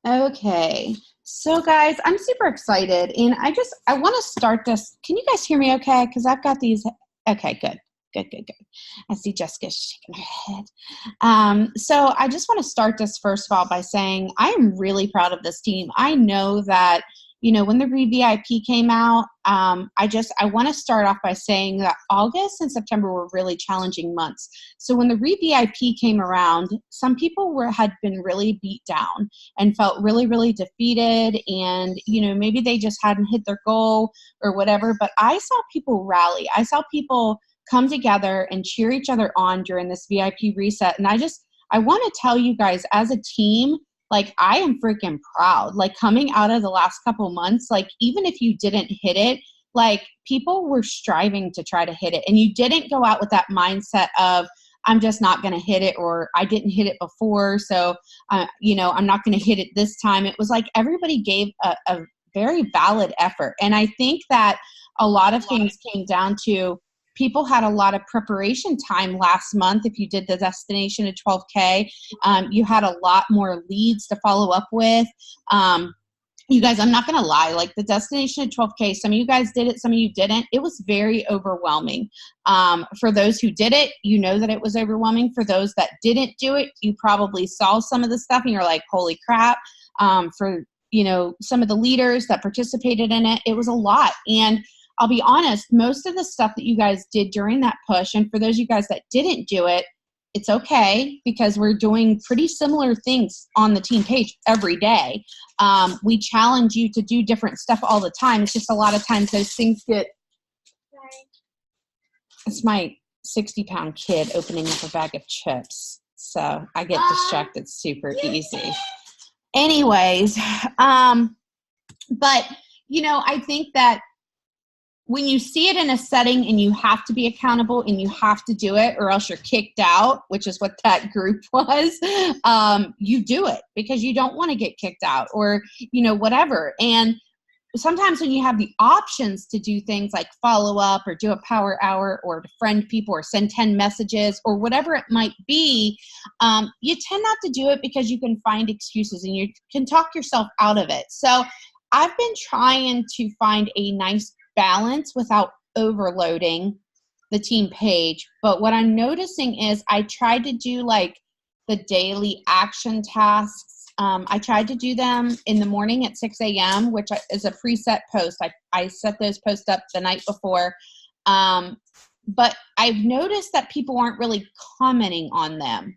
Okay. So guys, I'm super excited and I want to start this. Can you guys hear me okay? Because I've got these. Okay, good. Good, good, good. I see Jessica shaking her head. So I just want to start this first of all by saying I am really proud of this team. I know that, when the ReVIP came out, I want to start off by saying that August and September were really challenging months. So when the ReVIP came around, some people had been really beat down and felt really, really defeated. And, maybe they just hadn't hit their goal or whatever. But I saw people rally. I saw people come together and cheer each other on during this VIP reset. And I want to tell you guys as a team, like, I am freaking proud. Like, coming out of the last couple months, like, even if you didn't hit it, like, people were striving to try to hit it. And you didn't go out with that mindset of, I'm just not going to hit it, or I didn't hit it before, so, I'm not going to hit it this time. It was like everybody gave a very valid effort. And I think that a lot of things came down to people had a lot of preparation time last month. If you did the destination to 12K, you had a lot more leads to follow up with. You guys, I'm not going to lie, like the destination to 12K, some of you guys did it, some of you didn't. It was very overwhelming. For those who did it, you know that it was overwhelming. For those that didn't do it, you probably saw some of the stuff and you're like, holy crap. For, some of the leaders that participated in it, it was a lot. And I'll be honest, most of the stuff that you guys did during that push, and for those of you guys that didn't do it, it's okay, because we're doing pretty similar things on the team page every day. We challenge you to do different stuff all the time. It's just a lot of times those things get, it's my 60-pound kid opening up a bag of chips. So I get distracted super easy. Anyways, but, I think that when you see it in a setting and you have to be accountable and you have to do it or else you're kicked out, which is what that group was, you do it because you don't want to get kicked out or, whatever. And sometimes when you have the options to do things like follow up or do a power hour or to friend people or send 10 messages or whatever it might be, you tend not to do it because you can find excuses and you can talk yourself out of it. So I've been trying to find a nice balance without overloading the team page. But what I'm noticing is I tried to do like the daily action tasks. I tried to do them in the morning at 6 a.m., which is a preset post. I set those posts up the night before. But I've noticed that people aren't really commenting on them.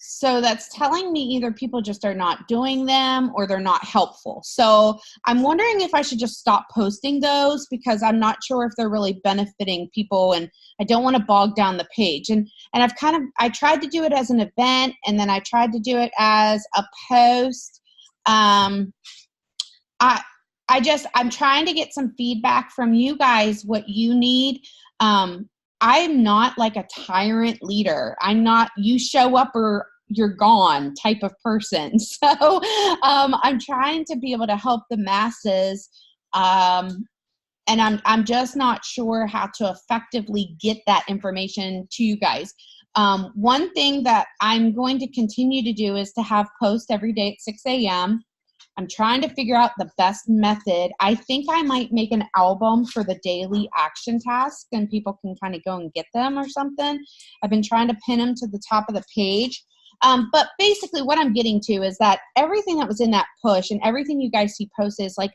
So that's telling me either people just are not doing them or they're not helpful. So I'm wondering if I should just stop posting those because I'm not sure if they're really benefiting people and I don't want to bog down the page. And I tried to do it as an event and then I tried to do it as a post. I'm trying to get some feedback from you guys, what you need. I'm not like a tyrant leader. I'm not, you show up or you're gone type of person. So I'm trying to be able to help the masses. And I'm just not sure how to effectively get that information to you guys. One thing that I'm going to continue to do is to have posts every day at 6 a.m. I'm trying to figure out the best method. I think I might make an album for the daily action task and people can kind of go and get them or something. I've been trying to pin them to the top of the page. But basically what I'm getting to is that everything that was in that push and everything you guys see posted is like,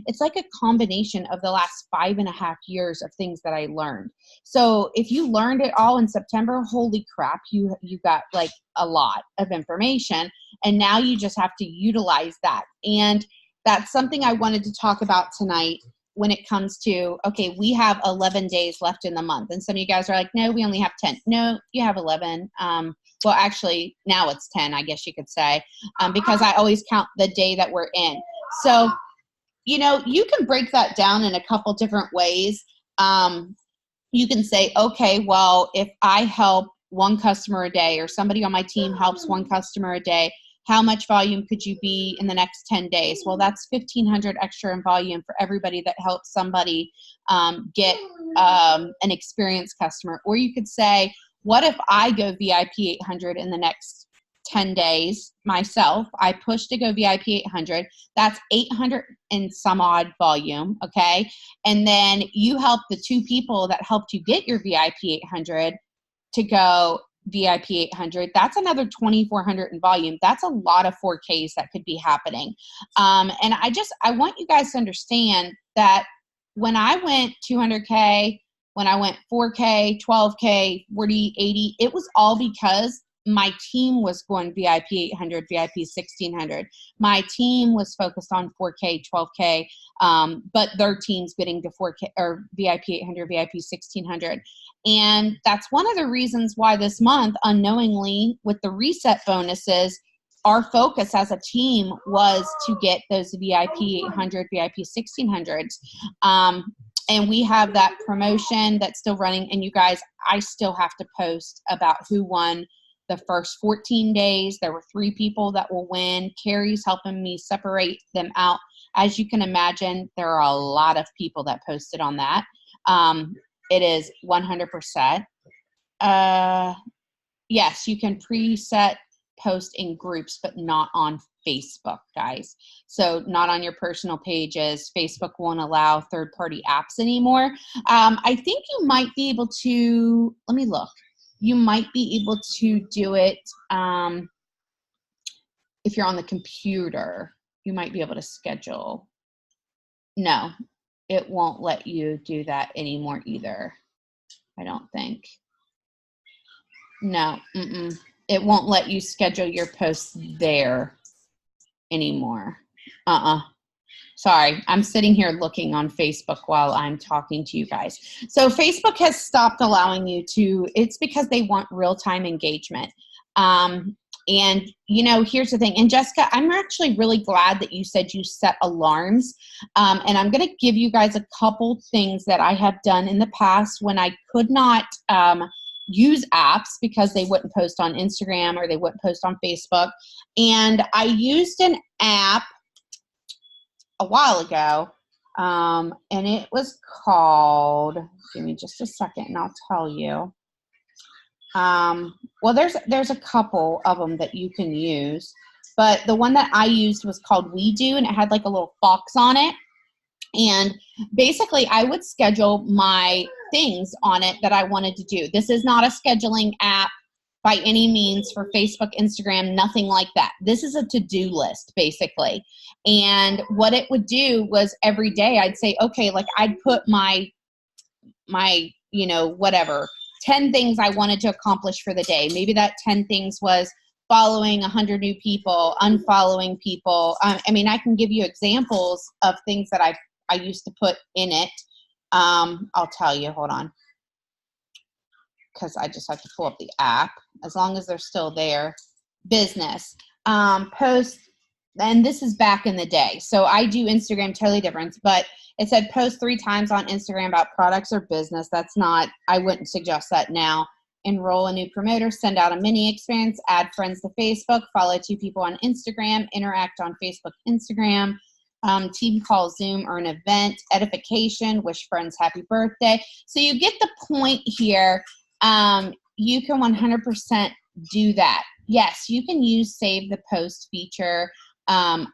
it's like a combination of the last 5.5 years of things that I learned. So if you learned it all in September, holy crap, you got like a lot of information and now you just have to utilize that. And that's something I wanted to talk about tonight when it comes to, okay, we have 11 days left in the month. And some of you guys are like, no, we only have 10. No, you have 11. Well, actually, now it's 10, I guess you could say, because I always count the day that we're in. So, you can break that down in a couple different ways. You can say, okay, well, if I help one customer a day or somebody on my team helps one customer a day, how much volume could you be in the next 10 days? Well, that's 1,500 extra in volume for everybody that helps somebody get an experienced customer. Or you could say, what if I go VIP 800 in the next 10 days myself. I pushed to go VIP 800. That's 800 and some odd volume, okay? And then you help the 2 people that helped you get your VIP 800 to go VIP 800. That's another 2,400 in volume. That's a lot of 4Ks that could be happening. And I want you guys to understand that when I went 200K, when I went 4K, 12K, 40, 80, it was all because my team was going VIP 800, VIP 1600. My team was focused on 4K, 12K, but their team's getting to 4K or VIP 800, VIP 1600. And that's one of the reasons why this month, unknowingly, with the reset bonuses, our focus as a team was to get those VIP 800, VIP 1600s. And we have that promotion that's still running. And you guys, I still have to post about who won the first 14 days. There were 3 people that will win. Carrie's helping me separate them out. As you can imagine, there are a lot of people that posted on that. It is 100%. Yes, you can preset post in groups, but not on Facebook, guys. So not on your personal pages. Facebook won't allow third-party apps anymore. I think you might be able to, let me look. You might be able to do it if you're on the computer. You might be able to schedule. No, it won't let you do that anymore either. I don't think. No, it won't let you schedule your posts there anymore. Sorry, I'm sitting here looking on Facebook while I'm talking to you guys. So Facebook has stopped allowing you to, it's because they want real-time engagement. And, you know, here's the thing. And Jessica, I'm actually really glad that you said you set alarms. And I'm going to give you guys a couple things that I have done in the past when I could not use apps because they wouldn't post on Instagram or they wouldn't post on Facebook. And I used an app a while ago, and it was called, give me just a second and I'll tell you. Well, there's a couple of them that you can use, but the one that I used was called We Do, and it had like a little fox on it. And basically I would schedule my things on it that I wanted to do. This is not a scheduling app by any means for Facebook, Instagram, nothing like that. This is a to-do list, basically. And what it would do was every day I'd say, okay, like I'd put my, you know, whatever, 10 things I wanted to accomplish for the day. Maybe that 10 things was following 100 new people, unfollowing people. I mean, I can give you examples of things that I used to put in it. I'll tell you, hold on, because I just have to pull up the app. As long as they're still there. Business, post, and this is back in the day. So I do Instagram totally different, but it said post 3 times on Instagram about products or business. That's not, I wouldn't suggest that now. Enroll a new promoter, send out a mini experience, add friends to Facebook, follow 2 people on Instagram, interact on Facebook, Instagram, team call, Zoom, or an event, edification, wish friends happy birthday. So you get the point here. You can 100% do that. Yes, you can use save the post feature on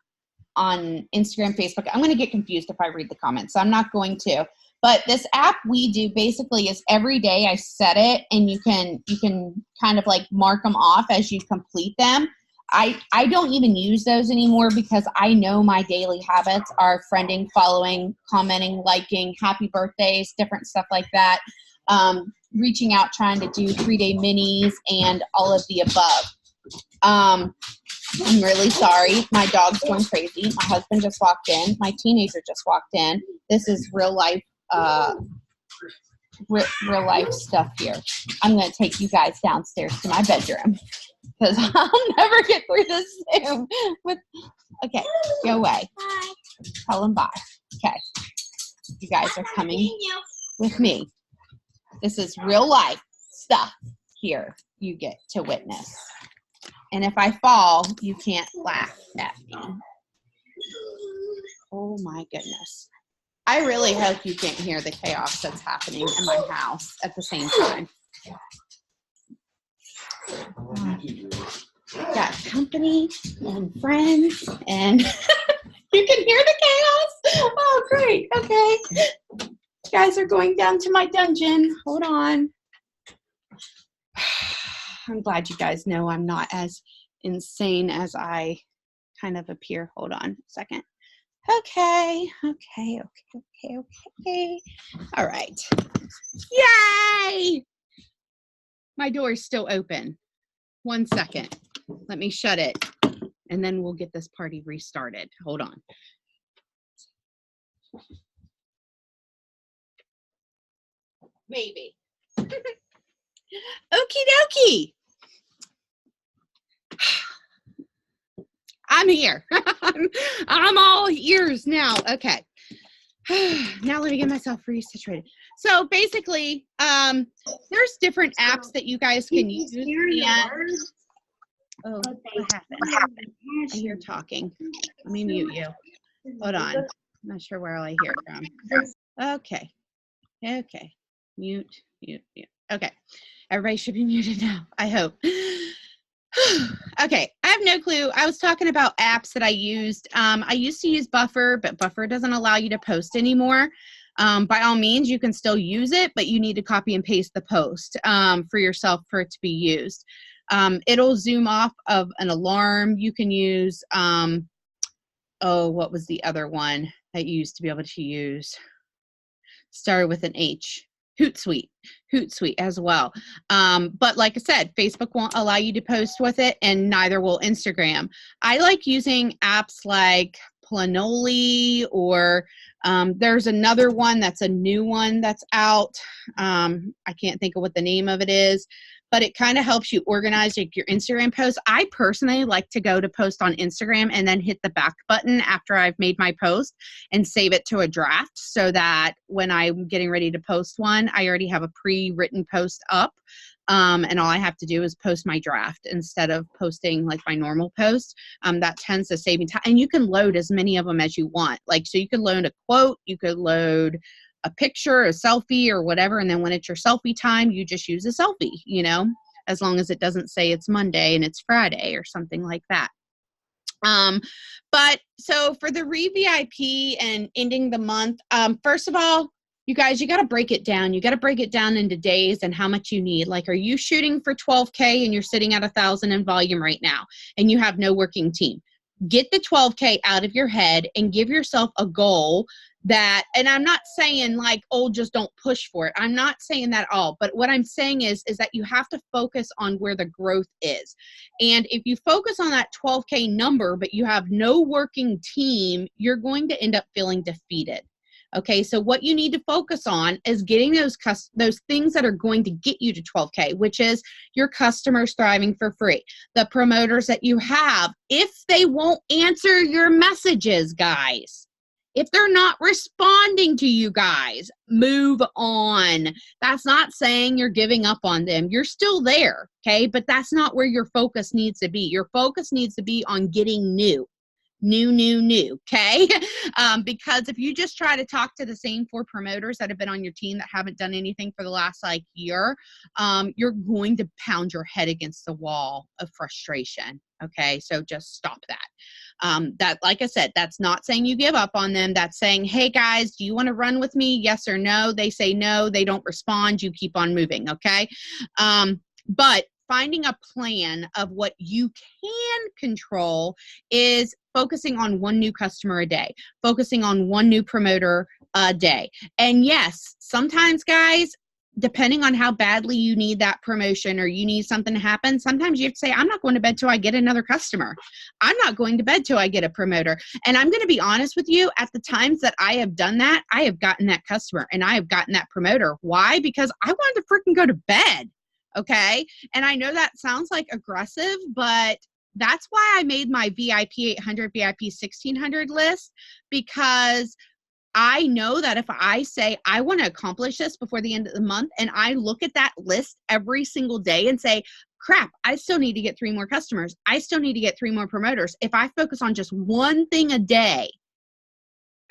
Instagram, Facebook. I'm going to get confused if I read the comments, so I'm not going to. But this app We Do basically is every day I set it, and you can kind of like mark them off as you complete them. I don't even use those anymore because I know my daily habits are friending, following, commenting, liking, happy birthdays, different stuff like that. Reaching out, trying to do 3-day minis and all of the above. I'm really sorry. My dog's going crazy. My husband just walked in. My teenager just walked in. This is real life stuff here. I'm going to take you guys downstairs to my bedroom because I'll never get through this Zoom. Okay, go away. Bye. Tell them bye. Okay. You guys are coming with me. This is real life stuff here you get to witness. And if I fall, you can't laugh at me. Oh my goodness. I really hope you can't hear the chaos that's happening in my house at the same time. got company and friends, and you can hear the chaos. Oh, great. Okay. You guys are going down to my dungeon. Hold on. I'm glad you guys know I'm not as insane as I kind of appear. Hold on a second. Okay. All right. Yay! My door is still open. 1 second. Let me shut it, and then we'll get this party restarted. Hold on. Maybe. Okie dokie. I'm here. I'm all ears now. Okay. Now let me get myself resituated. So basically, there's different apps that you guys can use. Oh, what happened? I hear talking. Let me mute you. Hold on. I'm not sure where I hear it from. Okay. Mute. Okay. Everybody should be muted now, I hope. Okay, I have no clue. I was talking about apps that I used. I used to use Buffer, but Buffer doesn't allow you to post anymore. By all means, you can still use it, but you need to copy and paste the post for yourself for it to be used. It'll zoom off of an alarm. You can use, what was the other one that you used to be able to use? Started with an H. Hootsuite as well. But like I said, Facebook won't allow you to post with it, and neither will Instagram. I like using apps like Planoly, or there's another one that's a new one that's out. I can't think of what the name of it is, but it kind of helps you organize like your Instagram posts. I personally like to go to post on Instagram and then hit the back button after I've made my post and save it to a draft, so that when I'm getting ready to post one, I already have a pre-written post up. And all I have to do is post my draft instead of posting like my normal post. That tends to save me time. And you can load as many of them as you want. Like, so you could load a quote, you could load a picture, a selfie, or whatever. And then when it's your selfie time, you just use a selfie, you know, as long as it doesn't say it's Monday and it's Friday or something like that. But so for the re-VIP and ending the month, first of all, you guys, you got to break it down. You got to break it down into days and how much you need. Like, are you shooting for 12K and you're sitting at 1,000 in volume right now and you have no working team? Get the 12K out of your head and give yourself a goal that, and I'm not saying like, oh, just don't push for it. I'm not saying that at all. But what I'm saying is that you have to focus on where the growth is. And if you focus on that 12K number, but you have no working team, you're going to end up feeling defeated. Okay, so what you need to focus on is getting those things that are going to get you to 12K, which is your customers thriving for free, the promoters that you have. If they won't answer your messages, guys, if they're not responding to you guys, move on. That's not saying you're giving up on them. You're still there, okay? But that's not where your focus needs to be. Your focus needs to be on getting new, okay? Because if you just try to talk to the same 4 promoters that have been on your team that haven't done anything for the last like year, you're going to pound your head against the wall of frustration, okay? So just stop that. That, like I said, that's not saying you give up on them. That's saying, hey guys, do you want to run with me? Yes or no? They say no, they don't respond, you keep on moving, okay? But finding a plan of what you can control is focusing on 1 new customer a day, focusing on 1 new promoter a day. And yes, sometimes, guys, depending on how badly you need that promotion or you need something to happen, sometimes you have to say, I'm not going to bed till I get another customer. I'm not going to bed till I get a promoter. And I'm going to be honest with you, at the times that I have done that, I have gotten that customer and I have gotten that promoter. Why? Because I wanted to freaking go to bed. Okay. And I know that sounds like aggressive, but that's why I made my VIP 800, VIP 1600 list, because I know that if I say I want to accomplish this before the end of the month and I look at that list every single day and say, crap, I still need to get 3 more customers. I still need to get 3 more promoters. If I focus on just 1 thing a day,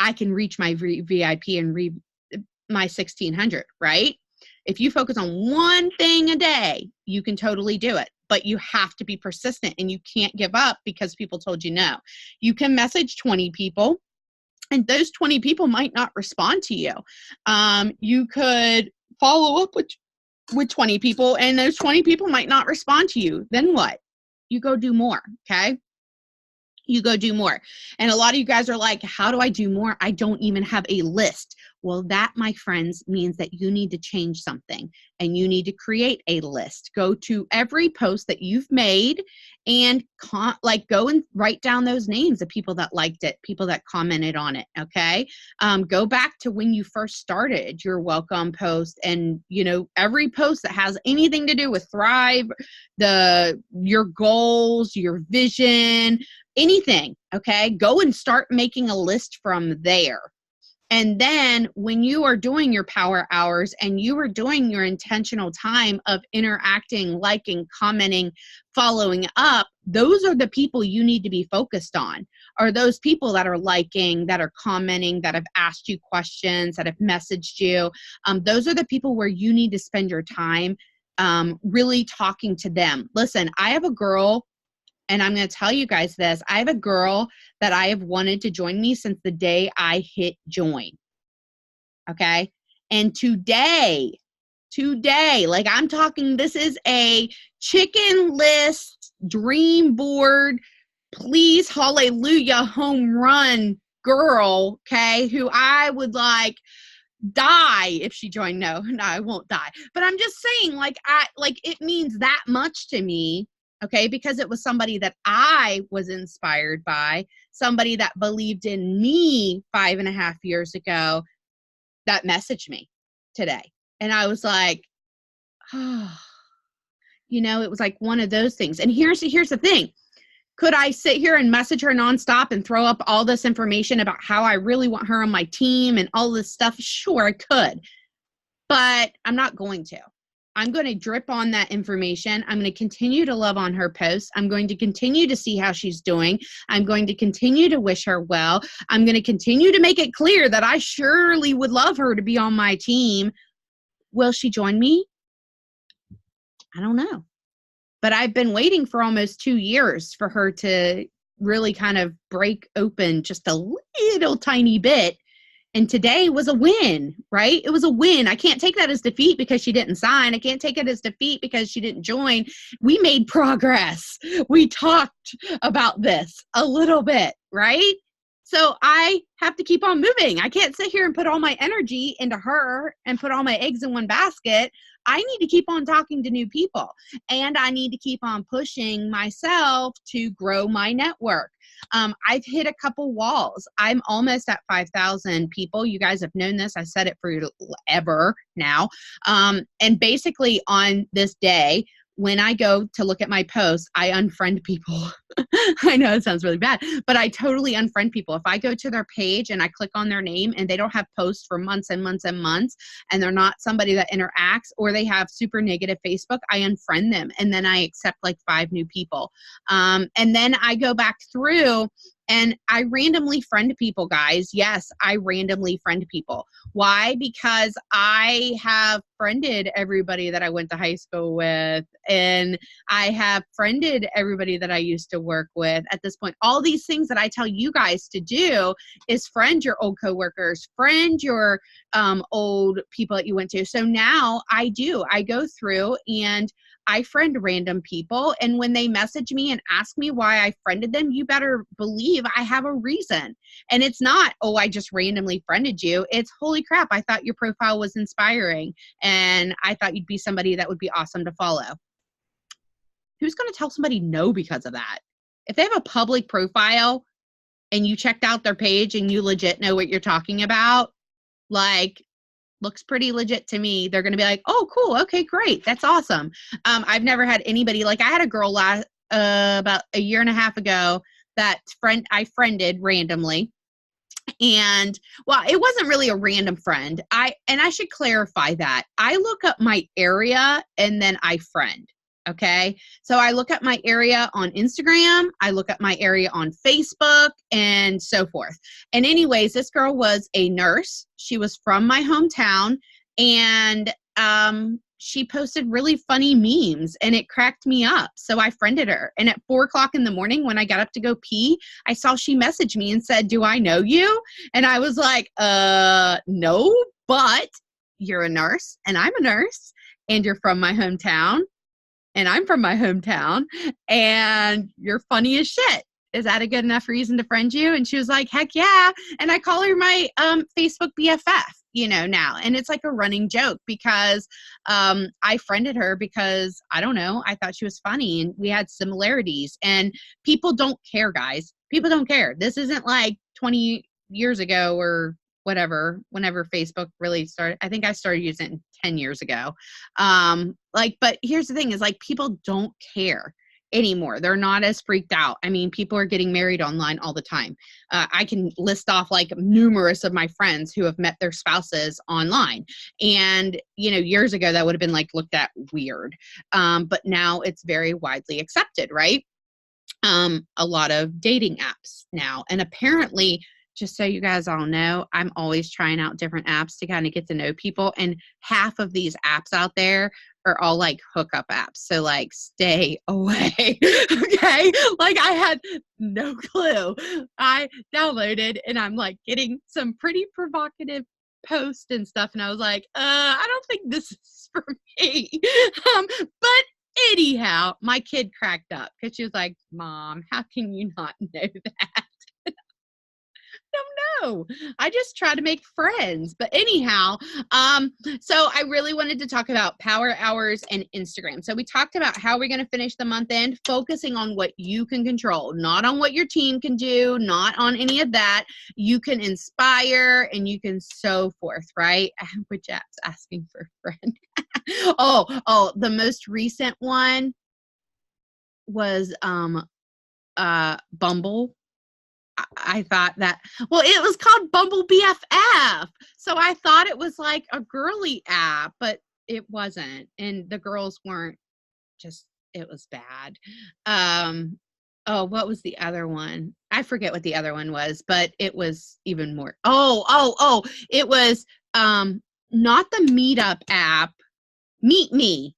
I can reach my VIP and my 1600, right? If you focus on 1 thing a day, you can totally do it. but you have to be persistent and you can't give up because people told you no. You can message 20 people and those 20 people might not respond to you. You could follow up with 20 people and those 20 people might not respond to you. Then what? You go do more, okay? You go do more. And a lot of you guys are like, how do I do more? I don't even have a list. Well, that, my friends, means that you need to change something and you need to create a list. Go to every post that you've made and go and write down those names of people that liked it, people that commented on it. Okay. Go back to when you first started your welcome post and, every post that has anything to do with Thrive, your goals, your vision, anything. Okay. Go and start making a list from there. And then when you are doing your power hours and you are doing your intentional time of interacting, liking, commenting, following up, those are the people you need to be focused on. Are those people that are liking, that are commenting, that have asked you questions, that have messaged you. Those are the people where you need to spend your time really talking to them. Listen, I have a girl, and I'm going to tell you guys this. I have a girl that I have wanted to join me since the day I hit join. Okay. And today, like I'm talking, this is a chicken list, dream board, please, hallelujah, home run girl. Okay. Who I would like die if she joined. No, I won't die. But I'm just saying, it means that much to me. Okay, because it was somebody that I was inspired by, somebody that believed in me 5.5 years ago that messaged me today. And I was like, oh, it was like one of those things. And here's the thing. Could I sit here and message her nonstop and throw up all this information about how I really want her on my team and all this stuff? Sure, I could. But I'm not going to. I'm going to drip on that information. I'm going to continue to love on her posts. I'm going to continue to see how she's doing. I'm going to continue to wish her well. I'm going to continue to make it clear that I surely would love her to be on my team. Will she join me? I don't know. But I've been waiting for almost 2 years for her to really kind of break open just a little tiny bit. And today was a win, right? It was a win. I can't take that as defeat because she didn't sign. I can't take it as defeat because she didn't join. We made progress. We talked about this a little bit, right? So I have to keep on moving. I can't sit here and put all my energy into her and put all my eggs in one basket. I need to keep on talking to new people, and I need to keep on pushing myself to grow my network. I've hit a couple walls. I'm almost at 5,000 people. You guys have known this. I said it forever now. And basically on this day, when I go to look at my posts, I unfriend people. I know it sounds really bad, but I totally unfriend people. If I go to their page and I click on their name and they don't have posts for months and months and months, and they're not somebody that interacts, or they have super negative Facebook, I unfriend them. And then I accept like 5 new people. And then I go back through and I randomly friend people, guys. Yes, I randomly friend people. Why? Because I have friended everybody that I went to high school with, and I have friended everybody that I used to work with at this point. All these things that I tell you guys to do is friend your old coworkers, friend your old people that you went to. So now I go through and I friend random people, and when they message me and ask me why I friended them, you better believe I have a reason. And it's not, oh, I just randomly friended you. It's, holy crap, I thought your profile was inspiring, and I thought you'd be somebody that would be awesome to follow. Who's going to tell somebody no because of that? If they have a public profile and you checked out their page and you legit know what you're talking about, like, looks pretty legit to me, they're going to be like, oh, cool. Okay, great. That's awesome. I've never had anybody, like I had a girl about a year and a half ago that I friended randomly. And well, it wasn't really a random friend. I should clarify that. I look up my area and then I friend. Okay. So I look at my area on Instagram. I look at my area on Facebook and so forth. And anyways, this girl was a nurse. She was from my hometown, and she posted really funny memes and it cracked me up. So I friended her. And at 4:00 in the morning when I got up to go pee, I saw she messaged me and said, "Do I know you?" And I was like, no, but you're a nurse and I'm a nurse and you're from my hometown and I'm from my hometown and you're funny as shit. Is that a good enough reason to friend you? And she was like, heck yeah. And I call her my Facebook BFF, now. And it's like a running joke because I friended her because, I don't know, I thought she was funny and we had similarities. And people don't care, guys. People don't care. This isn't like 20 years ago or whatever, whenever Facebook really started. I think I started using it 10 years ago. But here's the thing is like, people don't care anymore. They're not as freaked out. I mean, people are getting married online all the time. I can list off like numerous of my friends who have met their spouses online. And, years ago that would have been like looked at weird. But now it's very widely accepted, right? A lot of dating apps now. And apparently, just so you guys all know, I'm always trying out different apps to kind of get to know people. And half of these apps out there are all like hookup apps. So like stay away. Okay. Like I had no clue. I downloaded and I'm like getting some pretty provocative posts and stuff. And I was like, I don't think this is for me. But anyhow, my kid cracked up because she was like, Mom, how can you not know that? Don't know. I just try to make friends. But anyhow, so I really wanted to talk about power hours and Instagram. So we talked about how we're going to finish the month end, focusing on what you can control, not on what your team can do, not on any of that. You can inspire and you can so forth, right? Which app's asking for a friend? Oh, the most recent one was Bumble. I thought that, well, it was called Bumble BFF. So I thought it was like a girly app, but it wasn't. And the girls weren't just, it was bad. What was the other one? I forget what the other one was, but it was even more. It was not the Meetup app. Meet Me.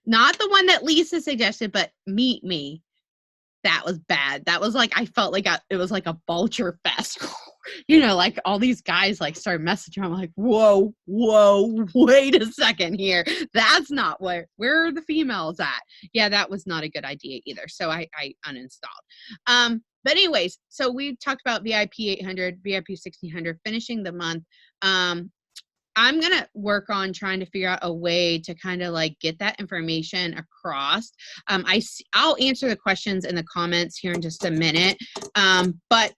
Not the one that Lisa suggested, but Meet Me. That was bad. That was like, I felt like it was like a vulture fest. Like all these guys like started messaging. I'm like, whoa, wait a second here. That's not where are the females at? Yeah, that was not a good idea either. So I uninstalled. But anyways, so we talked about VIP 800, VIP 1600, finishing the month. I'm going to work on trying to figure out a way to kind of like get that information across. I'll answer the questions in the comments here in just a minute. But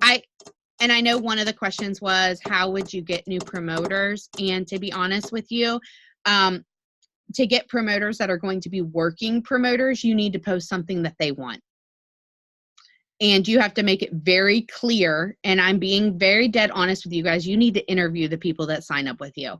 I know one of the questions was, how would you get new promoters? And to be honest with you, to get promoters that are going to be working promoters, you need to post something that they want. And you have to make it very clear. And I'm being very dead honest with you guys. You need to interview the people that sign up with you.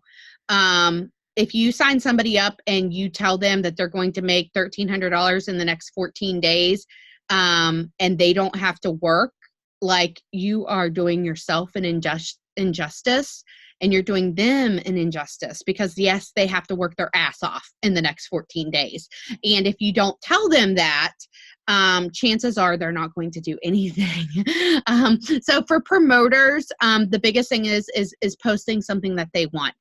If you sign somebody up and you tell them that they're going to make $1,300 in the next 14 days, and they don't have to work, like you are doing yourself an injustice. And you're doing them an injustice because yes, they have to work their ass off in the next 14 days. And if you don't tell them that, chances are they're not going to do anything. So for promoters, the biggest thing is posting something that they want.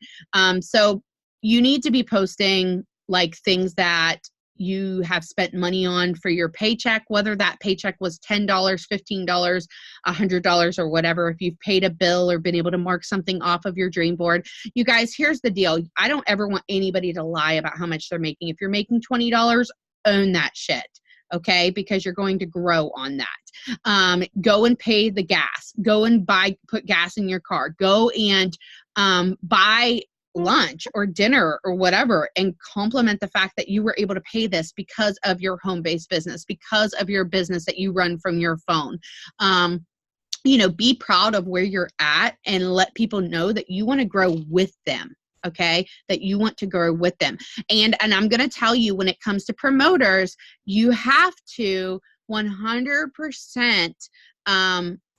So you need to be posting like things that you have spent money on for your paycheck, whether that paycheck was $10, $15, $100 or whatever. If you've paid a bill or been able to mark something off of your dream board, you guys, here's the deal. I don't ever want anybody to lie about how much they're making. If you're making $20, own that shit. Okay, because you're going to grow on that. Go and pay the gas. Go and put gas in your car. Go and buy lunch or dinner or whatever, and compliment the fact that you were able to pay this because of your home-based business, because of your business that you run from your phone. Be proud of where you're at and let people know that you want to grow with them. Okay, that you want to grow with them. And I'm going to tell you, when it comes to promoters, you have to 100%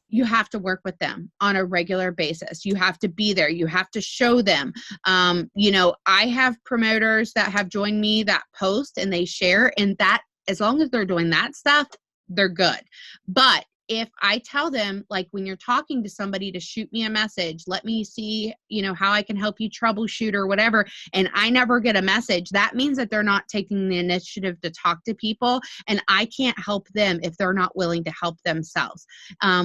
you have to work with them on a regular basis. You have to be there. You have to show them. I have promoters that have joined me that post and they share, and that, as long as they're doing that stuff, they're good. But if I tell them, like, when you're talking to somebody, to shoot me a message, let me see, how I can help you troubleshoot or whatever, and I never get a message, that means that they're not taking the initiative to talk to people, and I can't help them if they're not willing to help themselves.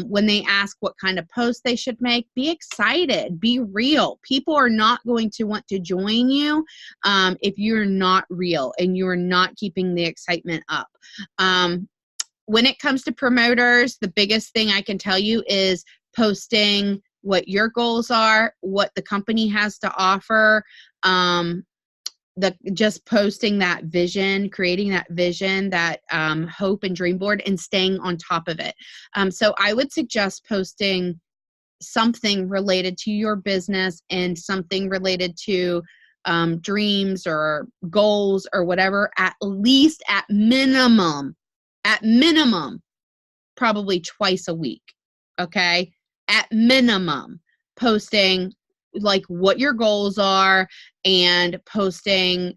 When they ask what kind of post they should make, be excited, be real. People are not going to want to join you if you're not real and you're not keeping the excitement up. When it comes to promoters, the biggest thing I can tell you is posting what your goals are, what the company has to offer, just posting that vision, creating that vision, that hope and dream board, and staying on top of it. So I would suggest posting something related to your business and something related to dreams or goals or whatever, at least at minimum, probably twice a week. Okay. At minimum, posting like what your goals are, and posting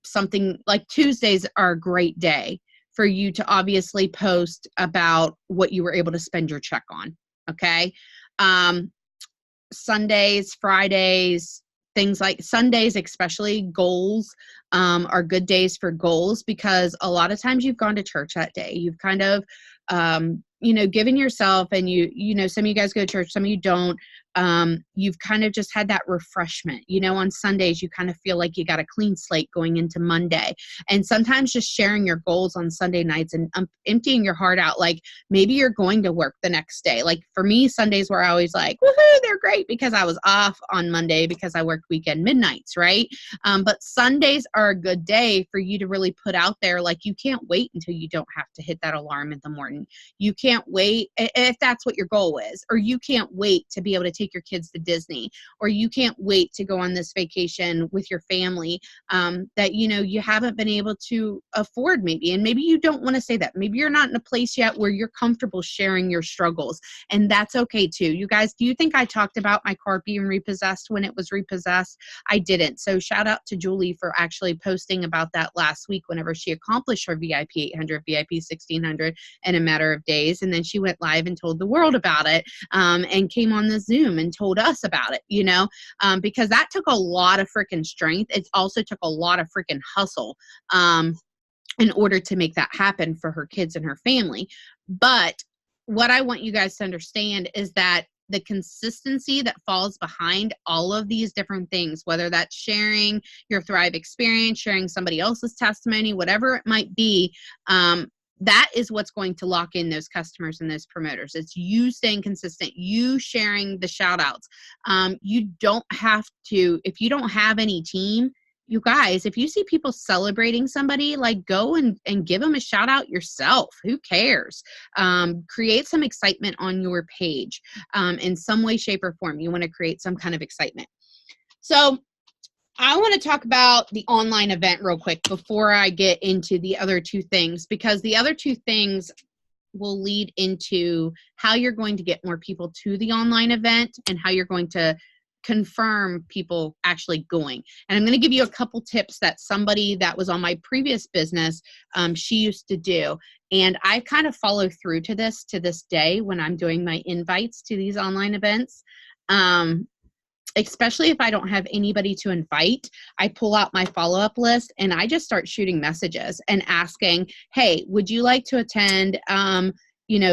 something like Tuesdays are a great day for you to obviously post about what you were able to spend your check on. Okay. Sundays, Fridays, things like Sundays, especially goals, are good days for goals, because a lot of times you've gone to church that day. You've kind of, given yourself, and some of you guys go to church, some of you don't. You've kind of just had that refreshment. On Sundays, you kind of feel like you got a clean slate going into Monday. And sometimes just sharing your goals on Sunday nights and emptying your heart out. Like, maybe you're going to work the next day. Like, for me, Sundays were always like, woohoo, they're great, because I was off on Monday because I worked weekend midnights, right? But Sundays are a good day for you to really put out there, like, you can't wait until you don't have to hit that alarm in the morning. You can't wait, if that's what your goal is, or you can't wait to be able to take your kids to Disney, or you can't wait to go on this vacation with your family that you haven't been able to afford, maybe. And maybe you don't want to say that. Maybe you're not in a place yet where you're comfortable sharing your struggles, and that's okay too. You guys, do you think I talked about my car being repossessed when it was repossessed? I didn't. So shout out to Julie for actually posting about that last week whenever she accomplished her VIP 800, VIP 1600 in a matter of days. And then she went live and told the world about it, and came on the Zoom and told us about it, because that took a lot of freaking strength. It also took a lot of freaking hustle in order to make that happen for her kids and her family. But what I want you guys to understand is that the consistency that falls behind all of these different things, whether that's sharing your Thrive experience, sharing somebody else's testimony, whatever it might be, that is what's going to lock in those customers and those promoters. It's you staying consistent, you sharing the shout outs. You don't have to, if you don't have any team, you guys, if you see people celebrating somebody, like, go and give them a shout out yourself. Who cares? Create some excitement on your page in some way, shape, or form. You want to create some kind of excitement. So I want to talk about the online event real quick before I get into the other two things, because the other two things will lead into how you're going to get more people to the online event and how you're going to confirm people actually going. And I'm going to give you a couple tips that somebody that was on my previous business, she used to do. And I kind of follow through to this day when I'm doing my invites to these online events. Especially if I don't have anybody to invite, I pull out my follow-up list and I just start shooting messages and asking, hey, would you like to attend,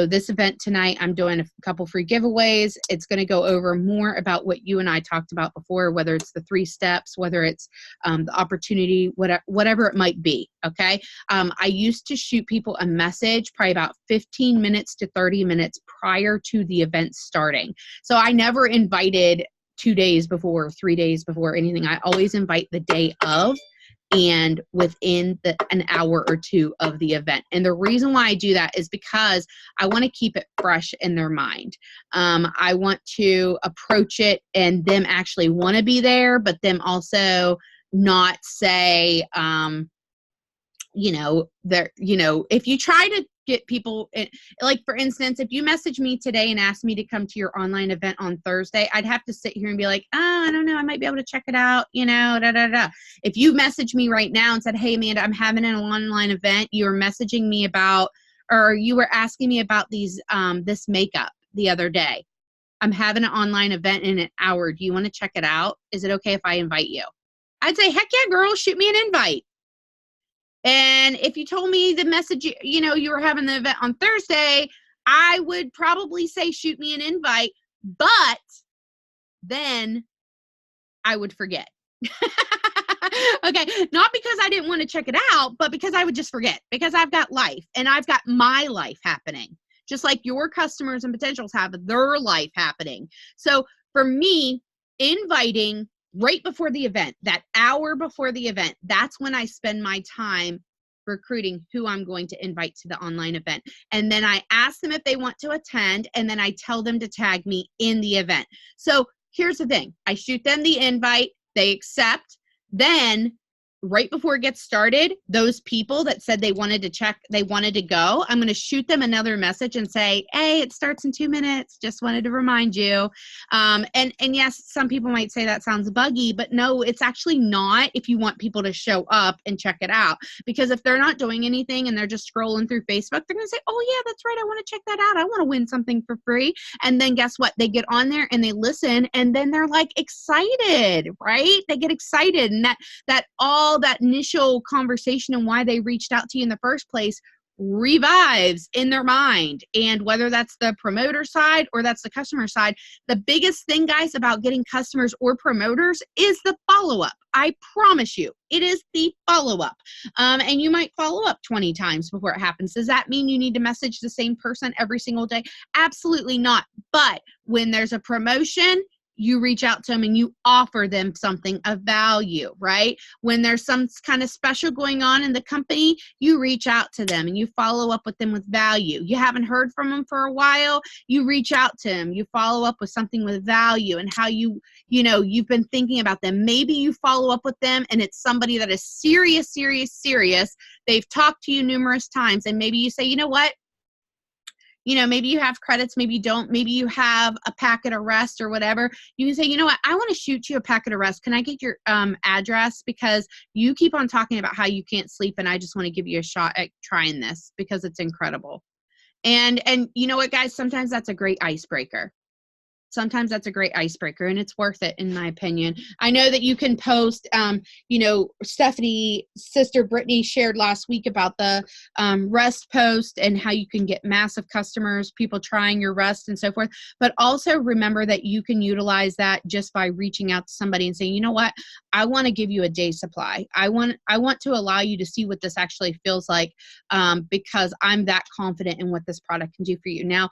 this event tonight? I'm doing a couple free giveaways. It's going to go over more about what you and I talked about before, whether it's the 3 steps, whether it's the opportunity, whatever it might be. Okay. I used to shoot people a message probably about 15 minutes to 30 minutes prior to the event starting. So I never invited 2 days before, 3 days before, anything. I always invite the day of and within an hour or two of the event. And the reason why I do that is because I want to keep it fresh in their mind. I want to approach it and them actually want to be there, but them also not say, if you try to get people, like for instance, if you message me today and ask me to come to your online event on Thursday, I'd have to sit here and be like, oh, I don't know, I might be able to check it out, If you message me right now and said, hey, Amanda, I'm having an online event, you were messaging me about, or you were asking me about this makeup the other day. I'm having an online event in an hour. Do you want to check it out? Is it okay if I invite you? I'd say, heck yeah, girl, shoot me an invite. And if you told me the message, you were having the event on Thursday, I would probably say, shoot me an invite, but then I would forget. Okay. Not because I didn't want to check it out, but because I would just forget, because I've got life and I've got my life happening, just like your customers and potentials have their life happening. So for me, inviting right before the event, that hour before the event, that's when I spend my time recruiting who I'm going to invite to the online event. And then I ask them if they want to attend, and then I tell them to tag me in the event. So here's the thing. I shoot them the invite, they accept, then right before it gets started, those people that said they wanted to go, I'm going to shoot them another message and say, hey, it starts in 2 minutes. Just wanted to remind you. And yes, some people might say that sounds buggy, but no, it's actually not if you want people to show up and check it out. Because if they're not doing anything and they're just scrolling through Facebook, they're going to say, oh yeah, that's right. I want to check that out. I want to win something for free. And then guess what? They get on there and they listen, and then they're like excited, right? They get excited, and that initial conversation and why they reached out to you in the first place revives in their mind. And whether that's the promoter side or that's the customer side, the biggest thing, guys, about getting customers or promoters is the follow-up. I promise you, it is the follow-up. And you might follow up 20 times before it happens. Does that mean you need to message the same person every single day? Absolutely not. But when there's a promotion, you reach out to them and you offer them something of value, right? When there's some kind of special going on in the company, you reach out to them and you follow up with them with value. You haven't heard from them for a while, you reach out to them, you follow up with something with value and how you've been thinking about them. Maybe you follow up with them and it's somebody that is serious. They've talked to you numerous times, and maybe you say, you know what? Maybe you have credits, maybe you don't, maybe you have a packet of rest or whatever. You can say, you know what, I want to shoot you a packet of rest. Can I get your address? Because you keep on talking about how you can't sleep, and I just want to give you a shot at trying this because it's incredible. And you know what, guys, sometimes that's a great icebreaker. Sometimes that's a great icebreaker, and it's worth it, in my opinion. I know that you can post, Stephanie's sister Brittany shared last week about the rest post and how you can get massive customers, people trying your rest and so forth. But also remember that you can utilize that just by reaching out to somebody and saying, you know what, I want to give you a day supply. I want to allow you to see what this actually feels like, because I'm that confident in what this product can do for you. Now,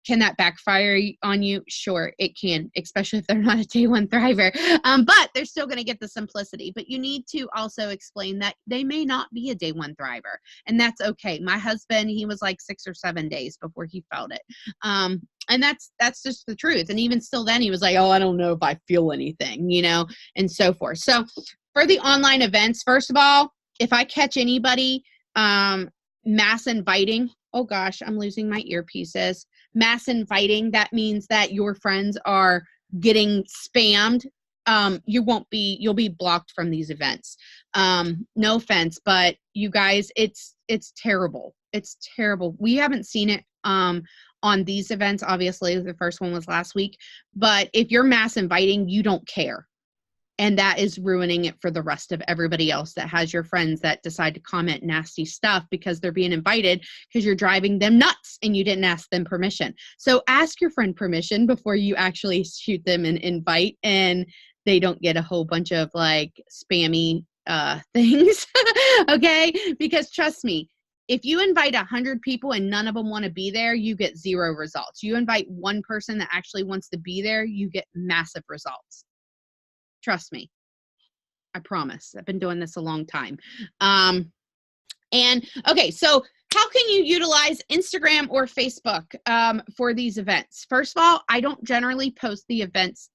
can that backfire on you? Sure, it can, especially if they're not a day one thriver. But they're still going to get the simplicity. But you need to also explain that they may not be a day one thriver, and that's okay. My husband, he was like 6 or 7 days before he felt it. And that's just the truth. And even still then, he was like, oh, I don't know if I feel anything, and so forth. So for the online events, first of all, if I catch anybody mass inviting, oh gosh, I'm losing my earpieces. Mass inviting, that means that your friends are getting spammed. You'll be blocked from these events. No offense, but you guys, it's terrible. It's terrible. We haven't seen it on these events. Obviously, the first one was last week, but if you're mass inviting, you don't care. And that is ruining it for the rest of everybody else that has your friends that decide to comment nasty stuff because they're being invited because you're driving them nuts and you didn't ask them permission. So ask your friend permission before you actually shoot them an invite, and they don't get a whole bunch of like spammy things. Okay? Because trust me, if you invite 100 people and none of them want to be there, you get 0 results. You invite one person that actually wants to be there, you get massive results. Trust me. I promise. I've been doing this a long time. And okay, so how can you utilize Instagram or Facebook for these events? First of all, I don't generally post the events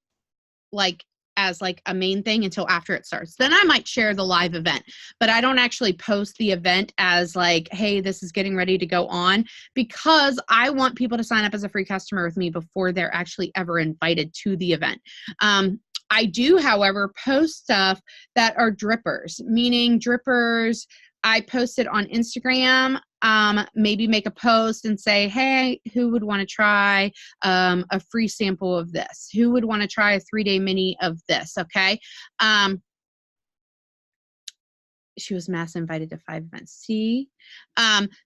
like as like a main thing until after it starts. Then I might share the live event, but I don't actually post the event as like, hey, this is getting ready to go on, because I want people to sign up as a free customer with me before they're actually ever invited to the event. I do, however, post stuff that are drippers, meaning drippers. I post it on Instagram, maybe make a post and say, hey, who would want to try a free sample of this? Who would want to try a 3-day mini of this? Okay. She was mass invited to 5 events. See?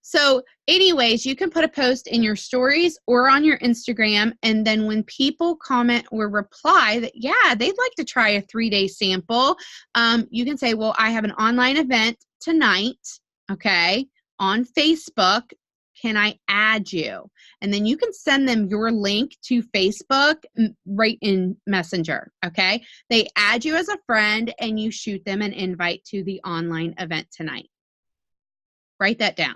So anyways, you can put a post in your stories or on your Instagram. And then when people comment or reply that, yeah, they'd like to try a 3-day sample, you can say, well, I have an online event tonight, okay, on Facebook. Can I add you? And then you can send them your link to Facebook right in Messenger, okay? They add you as a friend and you shoot them an invite to the online event tonight. Write that down.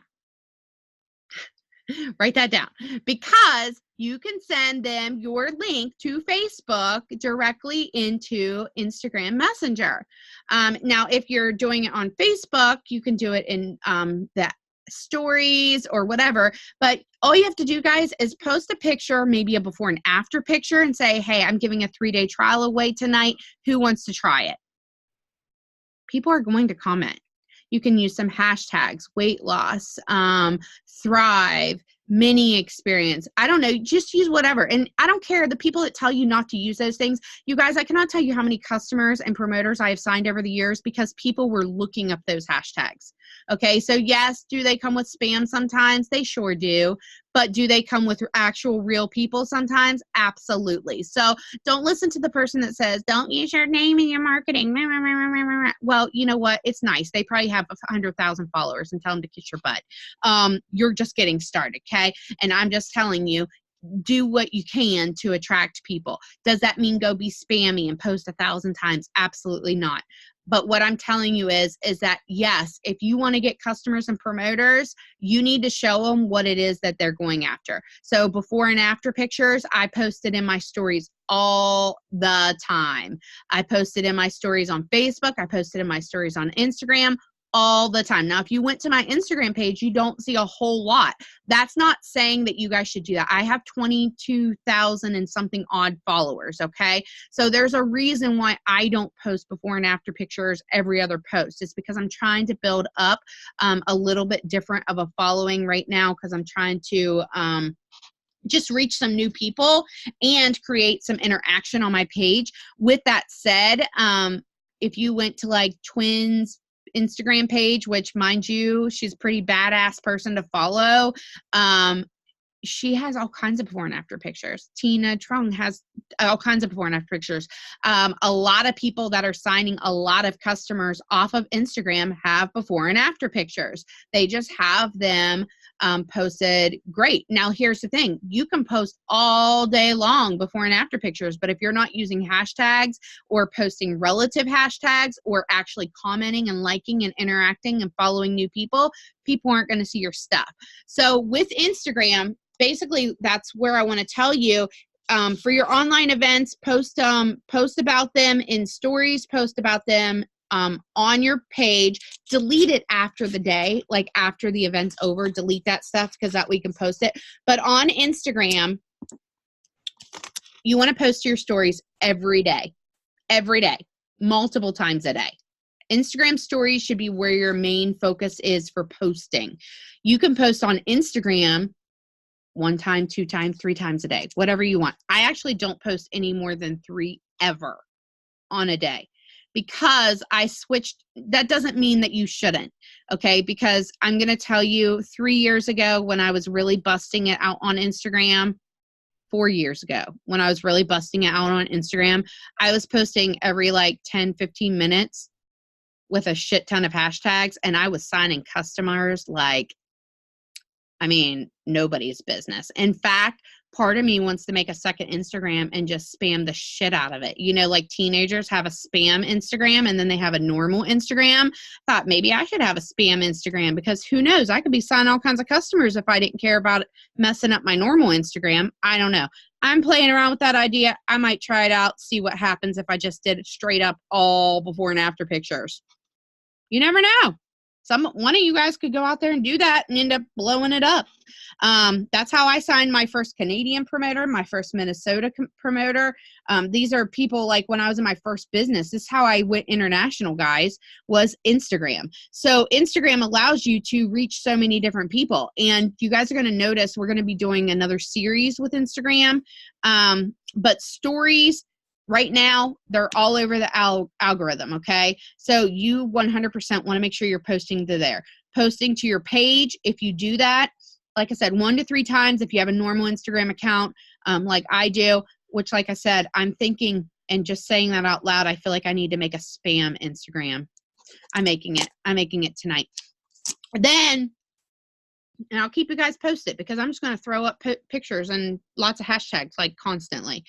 Write that down, because you can send them your link to Facebook directly into Instagram Messenger. Now, if you're doing it on Facebook, you can do it in the stories or whatever, but all you have to do, guys, is post a picture, maybe a before and after picture, and say, hey, I'm giving a 3-day trial away tonight. Who wants to try it? People are going to comment. You can use some hashtags: weight loss, thrive, mini experience. I don't know, just use whatever. And I don't care, the people that tell you not to use those things, you guys, I cannot tell you how many customers and promoters I have signed over the years because people were looking up those hashtags. Okay, so yes, do they come with spam sometimes? They sure do. But do they come with actual real people sometimes? Absolutely. So don't listen to the person that says, don't use your name in your marketing. Well, you know what? It's nice. They probably have 100,000 followers, and tell them to kiss your butt. You're just getting started, okay? And I'm just telling you, do what you can to attract people. Does that mean go be spammy and post 1,000 times? Absolutely not. But what I'm telling you is that, yes, if you want to get customers and promoters, you need to show them what it is that they're going after. So before and after pictures, I posted in my stories all the time. I posted in my stories on Facebook. I posted in my stories on Instagram all the time. Now, if you went to my Instagram page, you don't see a whole lot. That's not saying that you guys should do that. I have 22,000 and something odd followers, okay? So there's a reason why I don't post before and after pictures every other post. It's because I'm trying to build up a little bit different of a following right now, because I'm trying to just reach some new people and create some interaction on my page. With that said, if you went to like Twins Instagram page, which, mind you, she's a pretty badass person to follow. She has all kinds of before and after pictures. Tina Trung has all kinds of before and after pictures. A lot of people that are signing a lot of customers off of Instagram have before and after pictures. They just have them posted. Great. Now, here's the thing. You can post all day long before and after pictures, but if you're not using hashtags or posting relative hashtags or actually commenting and liking and interacting and following new people, people aren't going to see your stuff. So with Instagram, basically, that's where I want to tell you, for your online events, post about them in stories, post about them on your page. Delete it after the day, like after the event's over, delete that stuff, because that way you can post it. But on Instagram, you want to post your stories every day, multiple times a day. Instagram stories should be where your main focus is for posting. You can post on Instagram 1 time, 2 times, 3 times a day, whatever you want. I actually don't post any more than 3 ever on a day, because I switched. That doesn't mean that you shouldn't, okay? Because I'm going to tell you, 3 years ago when I was really busting it out on Instagram, 4 years ago when I was really busting it out on Instagram, I was posting every like 10, 15 minutes with a shit ton of hashtags, and I was signing customers like, I mean, nobody's business. In fact, part of me wants to make a second Instagram and just spam the shit out of it. You know, like teenagers have a spam Instagram and then they have a normal Instagram. Thought maybe I should have a spam Instagram, because who knows? I could be signing all kinds of customers if I didn't care about messing up my normal Instagram. I don't know. I'm playing around with that idea. I might try it out, see what happens if I just did straight up all before and after pictures. You never know. One of you guys could go out there and do that and end up blowing it up. That's how I signed my first Canadian promoter, my first Minnesota promoter. These are people like when I was in my first business. This is how I went international, guys, was Instagram. So Instagram allows you to reach so many different people. And you guys are going to notice we're going to be doing another series with Instagram. But stories, right now, they're all over the algorithm, okay? So you 100% want to make sure you're posting to there. Posting to your page, if you do that, like I said, 1 to 3 times if you have a normal Instagram account, like I do, which like I said, I'm thinking and just saying that out loud, I feel like I need to make a spam Instagram. I'm making it tonight. Then, and I'll keep you guys posted because I'm just going to throw up pictures and lots of hashtags like constantly.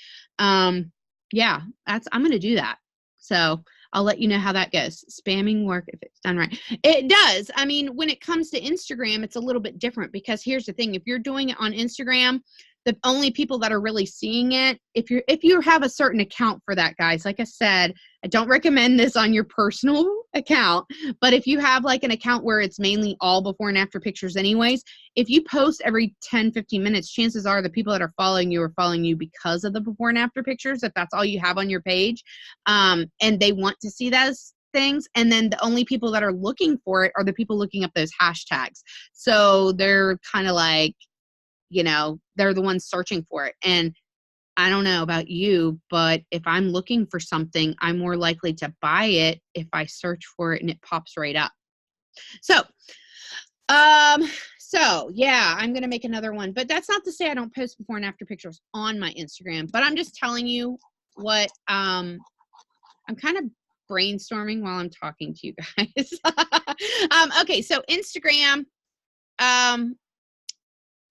Yeah, I'm going to do that. So I'll let you know how that goes. Spamming work if it's done right. It does. I mean, when it comes to Instagram, it's a little bit different because here's the thing. If you're doing it on Instagram, the only people that are really seeing it, if you have a certain account for that, guys, like I said, I don't recommend this on your personal account, but if you have like an account where it's mainly all before and after pictures anyways, if you post every 10, 15 minutes, chances are the people that are following you because of the before and after pictures, if that's all you have on your page, and they want to see those things. And then the only people that are looking for it are the people looking up those hashtags. So they're kind of like, they're the ones searching for it. And I don't know about you, but if I'm looking for something, I'm more likely to buy it if I search for it and it pops right up. So yeah, I'm going to make another one, but that's not to say I don't post before and after pictures on my Instagram, but I'm just telling you what, I'm kind of brainstorming while I'm talking to you guys. Okay. So Instagram,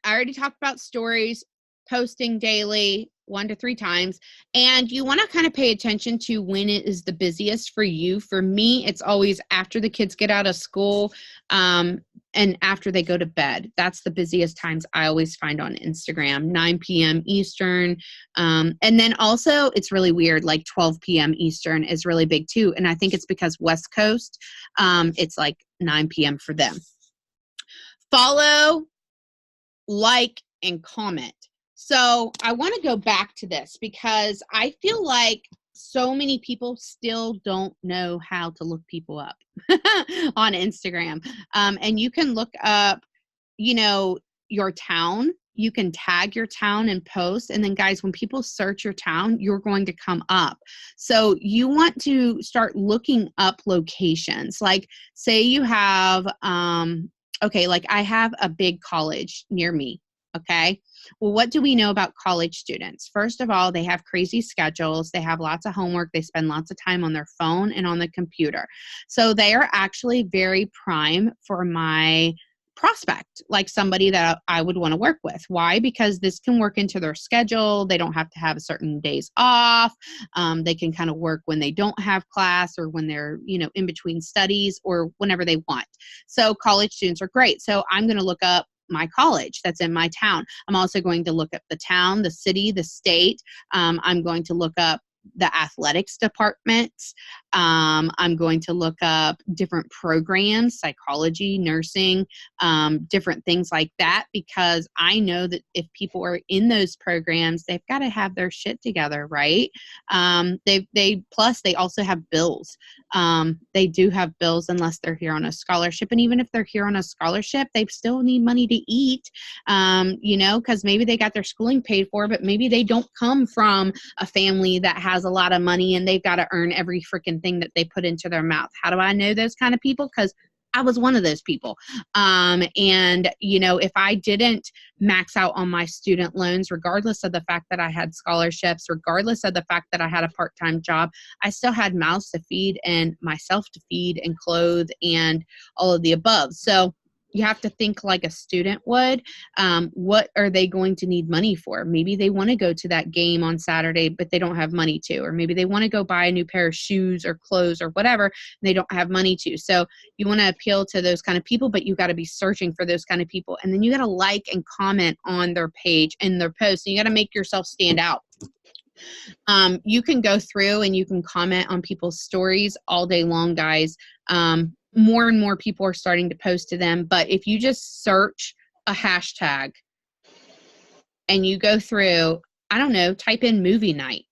I already talked about stories, posting daily 1 to 3 times, and you want to kind of pay attention to when it is the busiest for you. For me, it's always after the kids get out of school and after they go to bed. That's the busiest times I always find on Instagram, 9 p.m. Eastern. And then also it's really weird, like 12 p.m. Eastern is really big too. And I think it's because West Coast, it's like 9 p.m. for them. Follow, like, and comment. So I want to go back to this because I feel like so many people still don't know how to look people up on Instagram. And you can look up, your town. You can tag your town and post. And then guys, when people search your town, you're going to come up. So you want to start looking up locations. Like say you have, okay, like I have a big college near me. Okay. Well, what do we know about college students? First of all, they have crazy schedules. They have lots of homework. They spend lots of time on their phone and on the computer. So they are actually very prime for my prospect, like somebody that I would want to work with. Why? Because this can work into their schedule. They don't have to have certain days off. They can kind of work when they don't have class or when they're, in between studies or whenever they want. So college students are great. So I'm going to look up my college that's in my town. I'm also going to look up the town, the city, the state. I'm going to look up the athletics departments. I'm going to look up different programs, psychology, nursing, different things like that, because I know that if people are in those programs, they've got to have their shit together, right? Plus they also have bills. They do have bills unless they're here on a scholarship. And even if they're here on a scholarship, they still need money to eat, because maybe they got their schooling paid for, but maybe they don't come from a family that has a lot of money and they've got to earn every freaking thing that they put into their mouth. How do I know those kind of people? Because I was one of those people. If I didn't max out on my student loans, regardless of the fact that I had scholarships, regardless of the fact that I had a part-time job, I still had mouths to feed and myself to feed and clothe and all of the above. So You have to think like a student would. What are they going to need money for? Maybe they want to go to that game on Saturday, but they don't have money to, or maybe they want to go buy a new pair of shoes or clothes or whatever, and they don't have money to. So you want to appeal to those kind of people, but you got to be searching for those kind of people. And then you got to like and comment on their page and their posts. And you got to make yourself stand out. You can go through and you can comment on people's stories all day long, guys. More and more people are starting to post to them. But if you just search a hashtag and you go through, I don't know, type in movie night,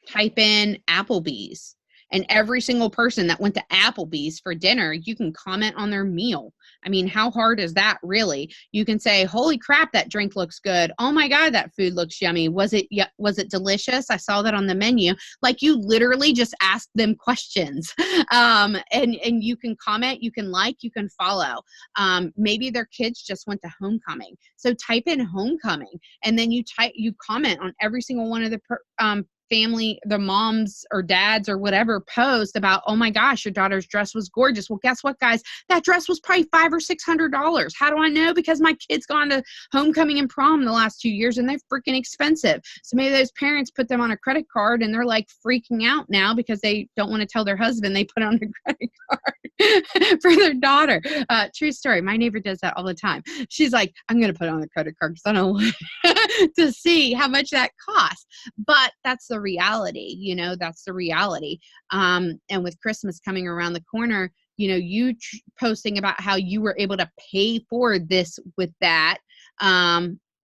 type in Applebee's, and every single person that went to Applebee's for dinner, you can comment on their meal. I mean, how hard is that really? You can say, holy crap, that drink looks good. Oh my God, that food looks yummy. Was it delicious? I saw that on the menu. Like, you literally just ask them questions. And you can comment, you can like, you can follow. Maybe their kids just went to homecoming. So type in homecoming, and then you comment on every single one of the family, the moms or dads or whatever post about, oh my gosh, your daughter's dress was gorgeous. Well, guess what, guys? That dress was probably $500 or $600. How do I know? Because my kid's gone to homecoming and prom the last 2 years, and they're freaking expensive. So maybe those parents put them on a credit card, and they're like freaking out now because they don't want to tell their husband they put on a credit card for their daughter. True story. My neighbor does that all the time. She's like, I'm going to put it on the credit card because I don't want to see how much that costs. But that's the reality, that's the reality. And with Christmas coming around the corner, you posting about how you were able to pay for this with that,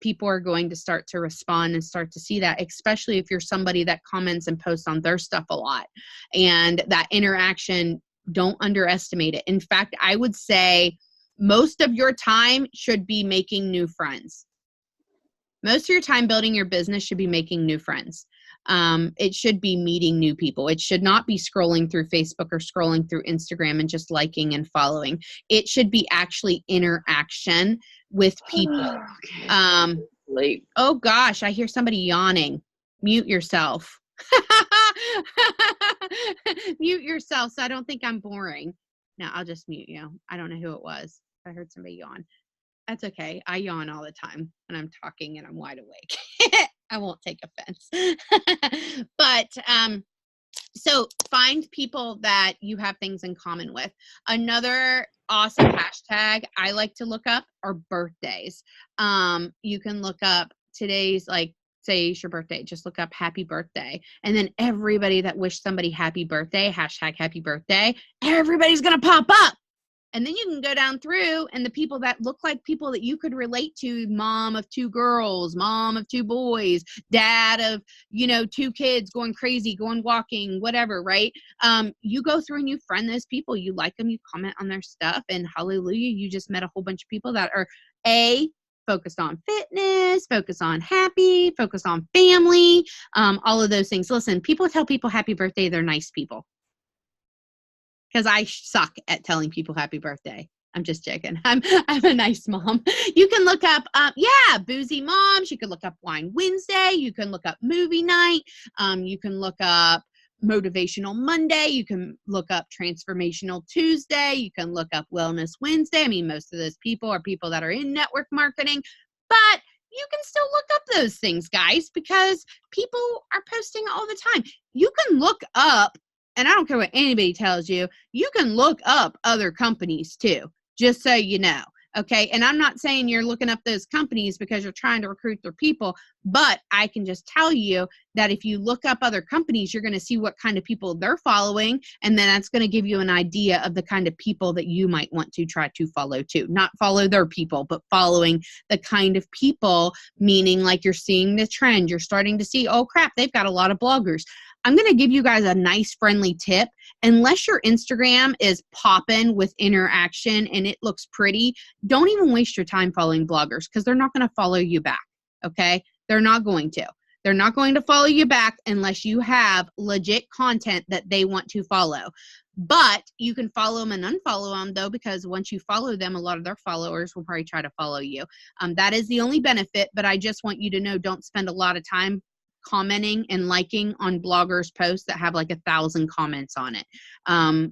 people are going to start to respond and start to see that, especially if you're somebody that comments and posts on their stuff a lot. And that interaction, don't underestimate it. In fact, I would say most of your time should be making new friends. Most of your time building your business should be making new friends. It should be meeting new people. It should not be scrolling through Facebook or scrolling through Instagram and just liking and following. It should be actually interaction with people. Oh gosh, I hear somebody yawning. Mute yourself. Mute yourself, so I don't think I'm boring. No, I'll just mute you. I don't know who it was. I heard somebody yawn. That's okay. I yawn all the time when I'm talking and I'm wide awake. I won't take offense. But so find people that you have things in common with. Another awesome hashtag I like to look up are birthdays. You can look up today's, like, say it's your birthday, just look up happy birthday. And then everybody that wished somebody happy birthday, hashtag happy birthday, everybody's going to pop up. And then you can go down through, and the people that look like people that you could relate to, mom of 2 girls, mom of 2 boys, dad of, 2 kids going crazy, going walking, whatever, right? You go through and you friend those people. You like them, you comment on their stuff, and hallelujah, you just met a whole bunch of people that are focused on fitness, focused on happy, focused on family, all of those things. Listen, people tell people happy birthday, they're nice people. Because I suck at telling people happy birthday. I'm just joking. I'm a nice mom. You can look up, boozy moms. You can look up Wine Wednesday. You can look up movie night. You can look up Motivational Monday. You can look up Transformational Tuesday. You can look up Wellness Wednesday. I mean, most of those people are people that are in network marketing, but you can still look up those things, guys, because people are posting all the time. You can look up, and I don't care what anybody tells you, you can look up other companies too, just so you know. Okay. And I'm not saying you're looking up those companies because you're trying to recruit their people, but I can just tell you that if you look up other companies, you're going to see what kind of people they're following. And then that's going to give you an idea of the kind of people that you might want to try to follow too. Not follow their people, but following the kind of people, meaning like you're seeing the trend. You're starting to see, oh crap, they've got a lot of bloggers. I'm going to give you guys a nice friendly tip. Unless your Instagram is popping with interaction and it looks pretty, don't even waste your time following bloggers because they're not going to follow you back. Okay. They're not going to. They're not going to follow you back unless you have legit content that they want to follow. But you can follow them and unfollow them though, because once you follow them, a lot of their followers will probably try to follow you. That is the only benefit, but I just want you to know, don't spend a lot of time commenting and liking on bloggers' posts that have like 1,000 comments on it.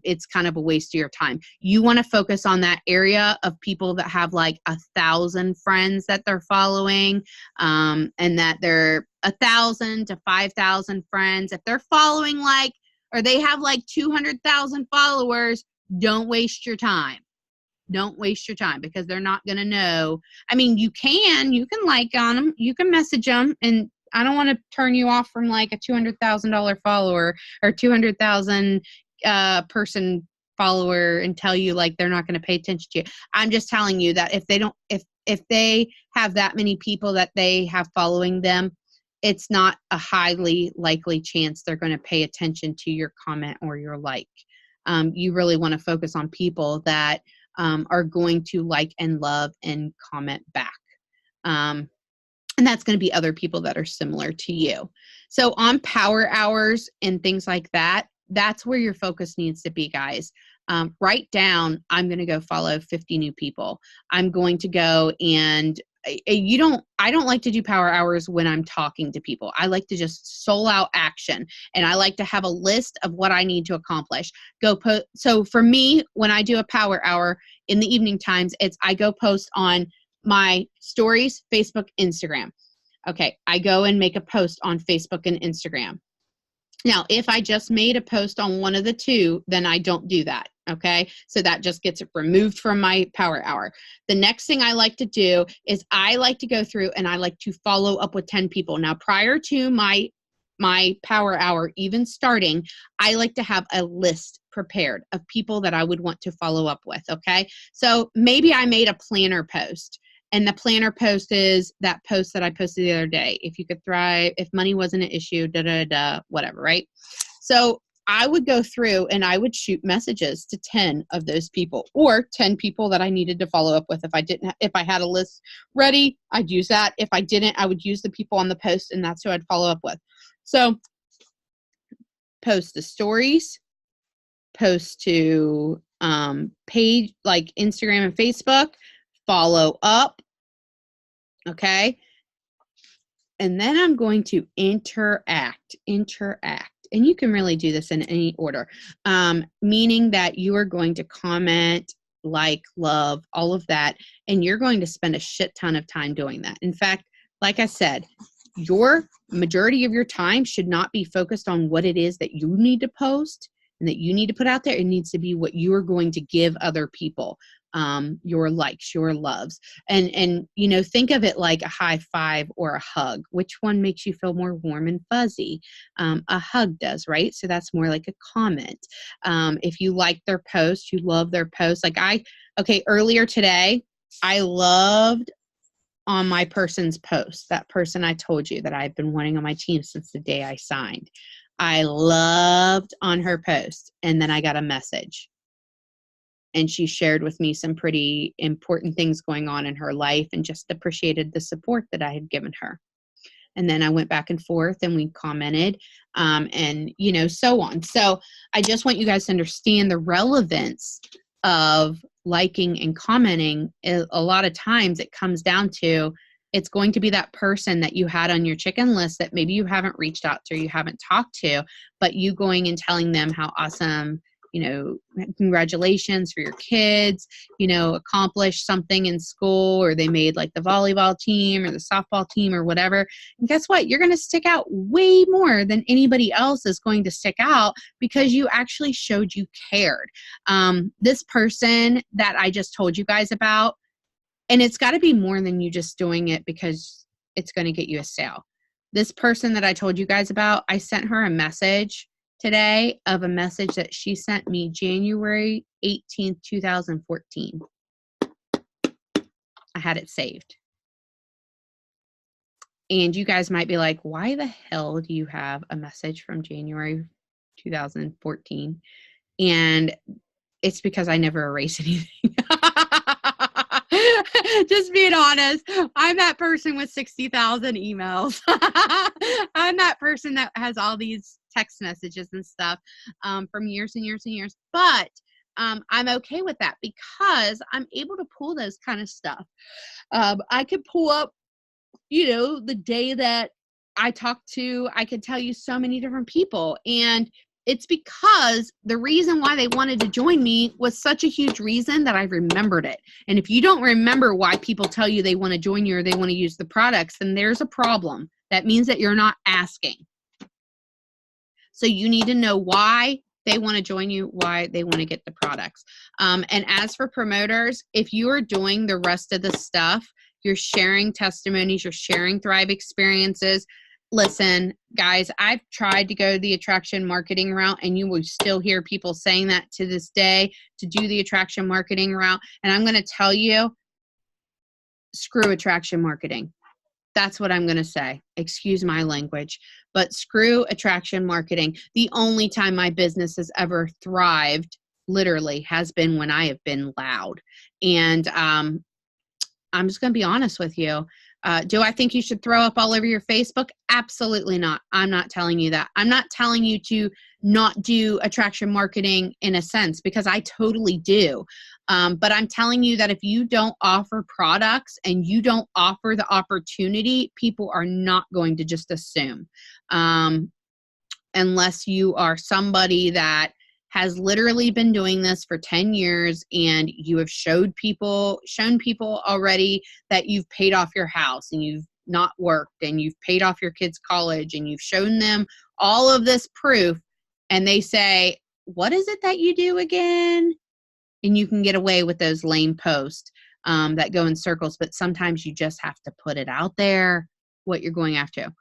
It's kind of a waste of your time. You want to focus on that area of people that have like 1,000 friends that they're following, and that they're 1,000 to 5,000 friends. If they're following like, or they have like 200,000 followers, don't waste your time. Don't waste your time, because they're not going to know. I mean, you can like on them, you can message them, and I don't want to turn you off from like a $200,000 follower or 200,000 person follower and tell you like they're not going to pay attention to you. I'm just telling you that if they have that many people that they have following them, it's not a highly likely chance they're going to pay attention to your comment or your like. You really want to focus on people that are going to like and love and comment back. And that's going to be other people that are similar to you. So on power hours and things like that, that's where your focus needs to be, guys. Write down, I'm going to go follow 50 new people. I'm going to go and I don't like to do power hours when I'm talking to people. I like to just soul out action, and I like to have a list of what I need to accomplish. So for me, when I do a power hour in the evening times, I go post on my stories, Facebook, Instagram. Okay. I go and make a post on Facebook and Instagram. Now, if I just made a post on one of the two, then I don't do that. Okay. So that just gets removed from my power hour. The next thing I like to do is I like to go through and I like to follow up with 10 people. Now, prior to my power hour even starting, I like to have a list prepared of people that I would want to follow up with. Okay. So maybe I made a planner post. And the planner post is that post that I posted the other day. If you could thrive, if money wasn't an issue, whatever, right? So I would go through and I would shoot messages to 10 of those people, or 10 people that I needed to follow up with. If I had a list ready, I'd use that. If I didn't, I would use the people on the post, and that's who I'd follow up with. So post the stories, post to page like Instagram and Facebook, follow up. Okay. And then I'm going to interact. And you can really do this in any order, meaning that you are going to comment, like, love, all of that. And you're going to spend a shit ton of time doing that. In fact, like I said, your majority of your time should not be focused on what it is that you need to post and that you need to put out there. It needs to be what you are going to give other people. Your likes, your loves, and think of it like a high five or a hug. Which one makes you feel more warm and fuzzy? A hug does, right? So that's more like a comment. If you like their post, you love their post. Earlier today, I loved on my person's post, that person I told you that I've been wanting on my team since the day I signed. I loved on her post, and then I got a message. And she shared with me some pretty important things going on in her life and just appreciated the support that I had given her. And then I went back and forth and we commented, and so on. So I just want you guys to understand the relevance of liking and commenting. A lot of times it comes down to, it's going to be that person that you had on your chicken list that maybe you haven't reached out to, you haven't talked to, but you going and telling them how awesome, congratulations for your kids, accomplished something in school, or they made like the volleyball team or the softball team or whatever. And guess what? You're going to stick out way more than anybody else is going to stick out, because you actually showed you cared. This person that I just told you guys about, and it's got to be more than you just doing it because it's going to get you a sale. This person that I told you guys about, I sent her a message today of a message that she sent me January 18th, 2014. I had it saved. And you guys might be like, why the hell do you have a message from January 2014? And it's because I never erase anything. Just being honest, I'm that person with 60,000 emails. I'm that person that has all these text messages and stuff from years and years and years. But I'm okay with that because I'm able to pull those kind of stuff. I could pull up, the day that I could tell you so many different people, and it's because the reason why they wanted to join me was such a huge reason that I remembered it. And if you don't remember why people tell you they want to join you or they want to use the products, then there's a problem. That means that you're not asking. So you need to know why they want to join you, why they want to get the products. And as for promoters, if you are doing the rest of the stuff, you're sharing testimonies, you're sharing Thrive experiences. Listen, guys, I've tried to go the attraction marketing route, and you will still hear people saying that to this day, to do the attraction marketing route. And I'm going to tell you, screw attraction marketing. That's what I'm going to say. Excuse my language, but screw attraction marketing. The only time my business has ever thrived, literally, has been when I have been loud. And I'm just going to be honest with you. Do I think you should throw up all over your Facebook? Absolutely not. I'm not telling you that. I'm not telling you to not do attraction marketing in a sense, because I totally do. But I'm telling you that if you don't offer products and you don't offer the opportunity, people are not going to just assume. Unless you are somebody that has literally been doing this for 10 years and you have shown people already that you've paid off your house and you've not worked and you've paid off your kids' college and you've shown them all of this proof, and they say, what is it that you do again? And you can get away with those lame posts that go in circles, but sometimes you just have to put it out there what you're going after.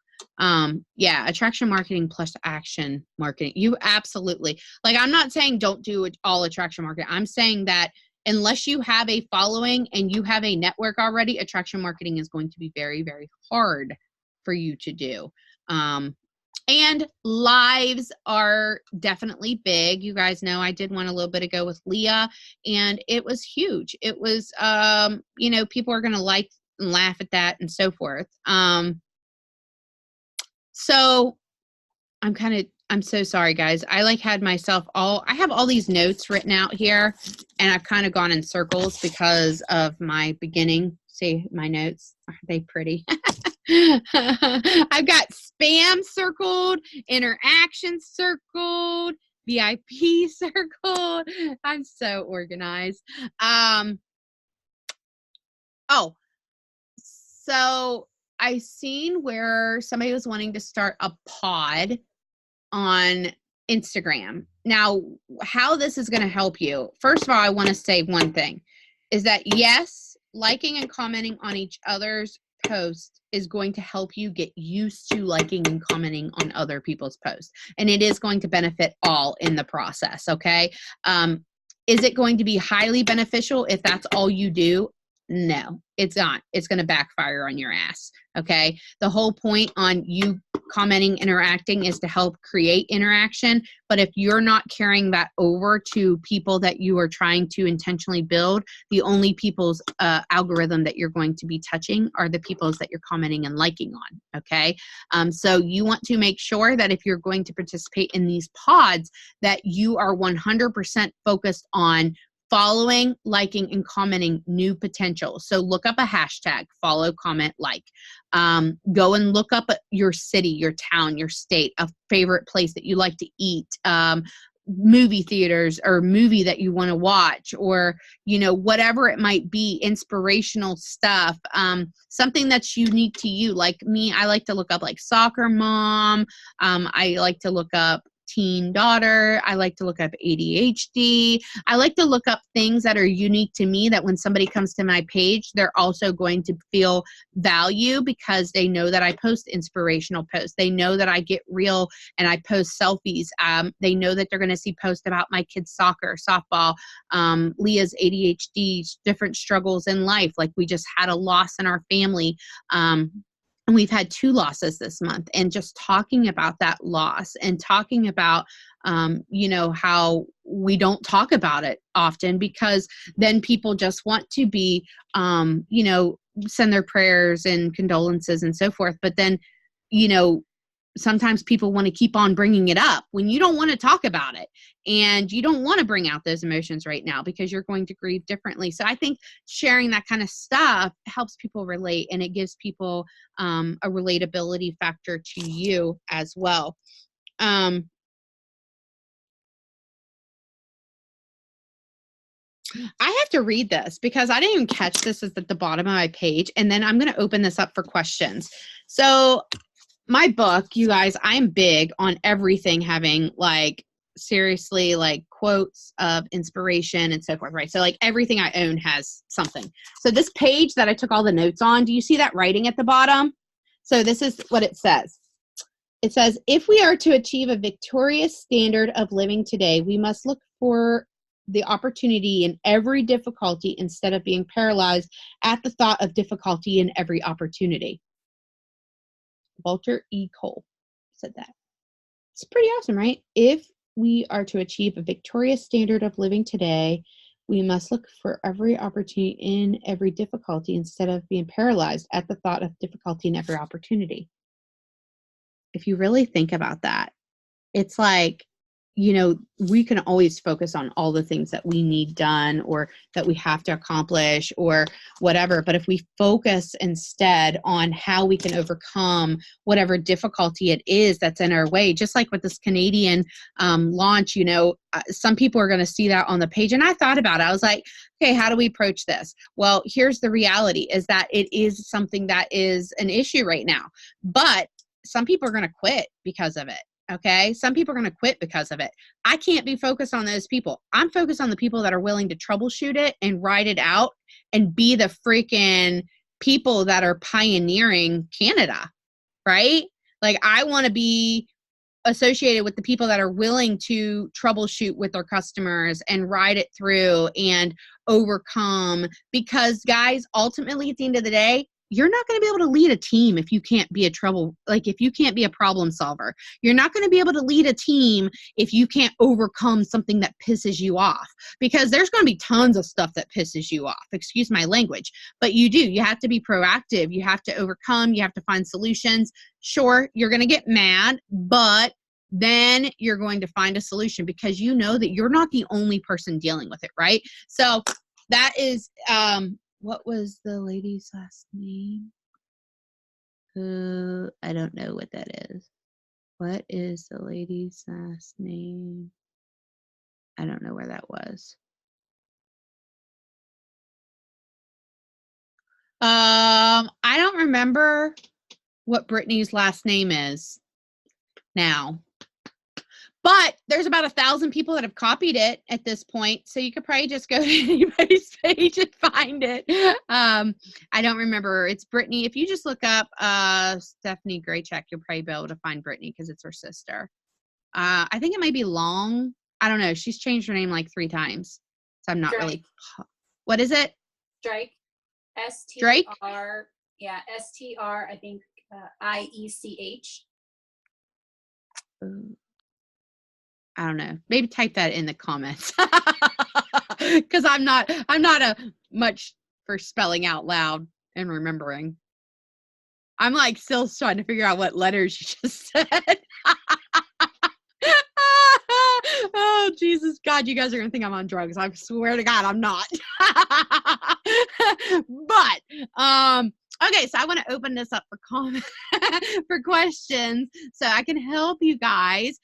Yeah, attraction marketing plus action marketing. You absolutely, like, I'm not saying don't do all attraction marketing. I'm saying that unless you have a following and you have a network already, attraction marketing is going to be very, very hard for you to do. And lives are definitely big. You guys know I did one a little bit ago with Leah, and it was huge. It was, people are going to like and laugh at that and so forth. So I'm so sorry, guys. I I have all these notes written out here, and I've kind of gone in circles because of my beginning. See my notes? Are they pretty? I've got spam circled, interaction circled, VIP circled. I'm so organized. So I seen where somebody was wanting to start a pod on Instagram. Now, how this is going to help you. First of all, I want to say one thing is that yes, liking and commenting on each other's posts is going to help you get used to liking and commenting on other people's posts. And it is going to benefit all in the process. Okay. Is it going to be highly beneficial if that's all you do? No, it's not. It's going to backfire on your ass. Okay. The whole point on you commenting, interacting is to help create interaction. But if you're not carrying that over to people that you are trying to intentionally build, the only people's algorithm that you're going to be touching are the people's that you're commenting and liking on. Okay. So you want to make sure that if you're going to participate in these pods, that you are 100% focused on following, liking, and commenting new potential. So look up a hashtag, follow, comment, like. Go and look up your city, your town, your state, a favorite place that you like to eat, movie theaters or movie that you want to watch, or, whatever it might be, inspirational stuff, something that's unique to you. Like me, I like to look up like soccer mom. I like to look up teen daughter. I like to look up ADHD. I like to look up things that are unique to me, that when somebody comes to my page, they're also going to feel value because they know that I post inspirational posts. They know that I get real and I post selfies. They know that they're going to see posts about my kids' soccer, softball, Leah's ADHD, different struggles in life. Like we just had a loss in our family. And we've had 2 losses this month, and just talking about that loss and talking about, how we don't talk about it often, because then people just want to be, send their prayers and condolences and so forth. But then, sometimes people want to keep on bringing it up when you don't want to talk about it, and you don't want to bring out those emotions right now because you're going to grieve differently. So I think sharing that kind of stuff helps people relate, and it gives people a relatability factor to you as well. I have to read this because I didn't even catch this is at the bottom of my page, and then I'm going to open this up for questions. So my book, you guys, I'm big on everything having like seriously like quotes of inspiration and so forth, right? So like everything I own has something. So this page that I took all the notes on, do you see that writing at the bottom? So this is what it says. It says, if we are to achieve a victorious standard of living today, we must look for the opportunity in every difficulty instead of being paralyzed at the thought of difficulty in every opportunity. Walter E. Cole said that. It's pretty awesome, right? If we are to achieve a victorious standard of living today, we must look for every opportunity in every difficulty instead of being paralyzed at the thought of difficulty in every opportunity. If you really think about that, it's like, you know, we can always focus on all the things that we need done or that we have to accomplish or whatever. But if we focus instead on how we can overcome whatever difficulty it is that's in our way, just like with this Canadian launch, you know, some people are going to see that on the page. And I thought about it. I was like, okay, how do we approach this? Well, here's the reality is that it is something that is an issue right now. But some people are going to quit because of it. Okay. Some people are going to quit because of it. I can't be focused on those people. I'm focused on the people that are willing to troubleshoot it and ride it out and be the freaking people that are pioneering Canada. Right. Like I want to be associated with the people that are willing to troubleshoot with their customers and ride it through and overcome, because guys, ultimately at the end of the day, you're not going to be able to lead a team if you can't be if you can't be a problem solver. You're not going to be able to lead a team if you can't overcome something that pisses you off, because there's going to be tons of stuff that pisses you off. Excuse my language, but you have to be proactive. You have to overcome, you have to find solutions. Sure, you're going to get mad, but then you're going to find a solution because you know that you're not the only person dealing with it, right? So that is, what was the lady's last name? I don't know what that is. What is the lady's last name? I don't know where that was. I don't remember what Brittany's last name is now. But there's about 1,000 people that have copied it at this point. So you could probably just go to anybody's page and find it. I don't remember. It's Brittany. If you just look up Stephanie Graycheck, you'll probably be able to find Brittany because it's her sister. I think it might be Long. I don't know. She's changed her name like 3 times. So I'm not Drake. Really. What is it? Drake. S-T-R. Drake? Yeah, S-T-R, I think, I-E-C-H. I don't know. Maybe type that in the comments because I'm not a much for spelling out loud and remembering. I'm like still trying to figure out what letters you just said. Oh, Jesus God, you guys are going to think I'm on drugs. I swear to God, I'm not. But, okay, so I want to open this up for comments, for questions so I can help you guys.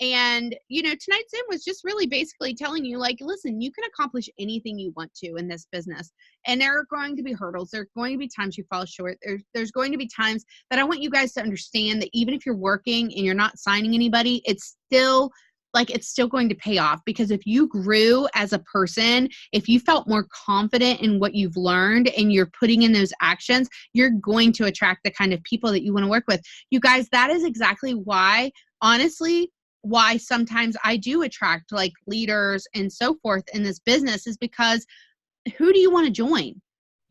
And, you know, tonight's Zoom was just really basically telling you, like, listen, you can accomplish anything you want to in this business. And there are going to be hurdles. There are going to be times you fall short. There's going to be times that I want you guys to understand that even if you're working and you're not signing anybody, it's still going to pay off, because if you grew as a person, if you felt more confident in what you've learned and you're putting in those actions, you're going to attract the kind of people that you want to work with. You guys, that is exactly why, honestly, why sometimes I do attract like leaders and so forth in this business, is because who do you want to join?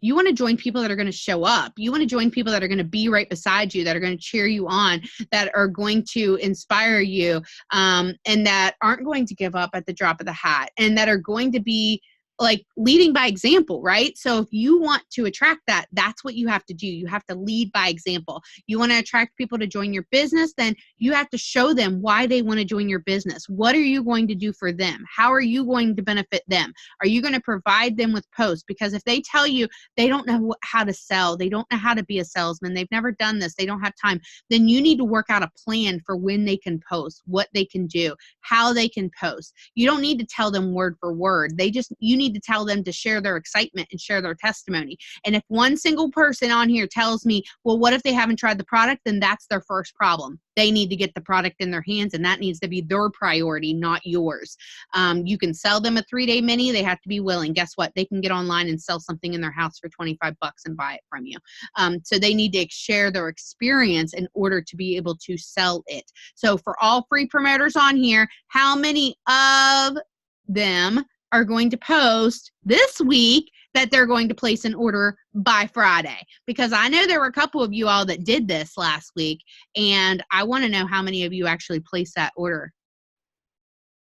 You want to join people that are going to show up. You want to join people that are going to be right beside you, that are going to cheer you on, that are going to inspire you, and that aren't going to give up at the drop of the hat, and that are going to be like leading by example, right? So if you want to attract that, that's what you have to do. You have to lead by example. You want to attract people to join your business, then you have to show them why they want to join your business. What are you going to do for them? How are you going to benefit them? Are you going to provide them with posts? Because if they tell you they don't know how to sell, they don't know how to be a salesman, they've never done this, they don't have time, then you need to work out a plan for when they can post, what they can do, how they can post. You don't need to tell them word for word. You need to tell them to share their excitement and share their testimony. And if one single person on here tells me, well, what if they haven't tried the product? Then that's their first problem. They need to get the product in their hands, and that needs to be their priority, not yours. You can sell them a 3-day mini. They have to be willing. Guess what? They can get online and sell something in their house for $25 and buy it from you. So they need to share their experience in order to be able to sell it. So for all free promoters on here, how many of them are going to post this week that they're going to place an order by Friday? Because I know there were a couple of you all that did this last week, and I want to know how many of you actually placed that order.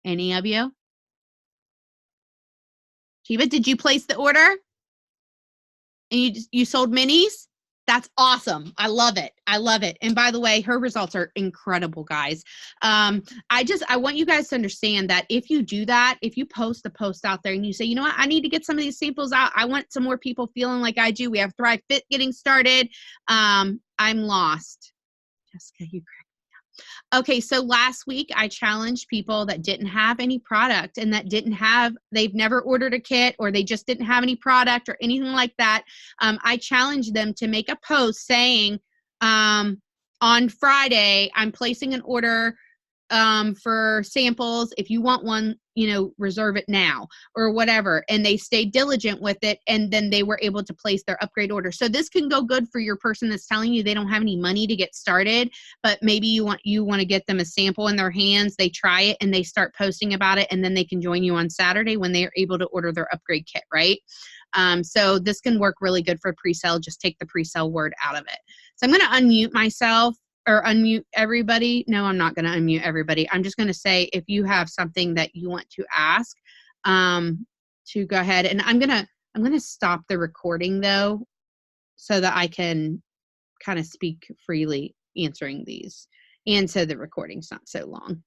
Any of you? Shiva, did you place the order? And you sold minis? That's awesome. I love it. I love it. And by the way, her results are incredible, guys. I want you guys to understand that if you do that, if you post the post out there and you say, you know what, I need to get some of these samples out. I want some more people feeling like I do. We have Thrive Fit getting started. I'm lost. Jessica, you correct. Okay, so last week I challenged people that didn't have any product and they've never ordered a kit, or they just didn't have any product or anything like that. I challenged them to make a post saying, on Friday, I'm placing an order for samples. If you want one, reserve it now or whatever. And they stayed diligent with it. And then they were able to place their upgrade order. So this can go good for your person that's telling you they don't have any money to get started, but maybe you want to get them a sample in their hands. They try it and they start posting about it. And then they can join you on Saturday when they are able to order their upgrade kit, right? So this can work really good for pre-sale. Just take the pre-sale word out of it. So I'm going to unmute myself. Or unmute everybody. No, I'm not going to unmute everybody. I'm just going to say, if you have something that you want to ask, to go ahead. And I'm going to stop the recording though, so that I can kind of speak freely answering these. And so the recording's not so long.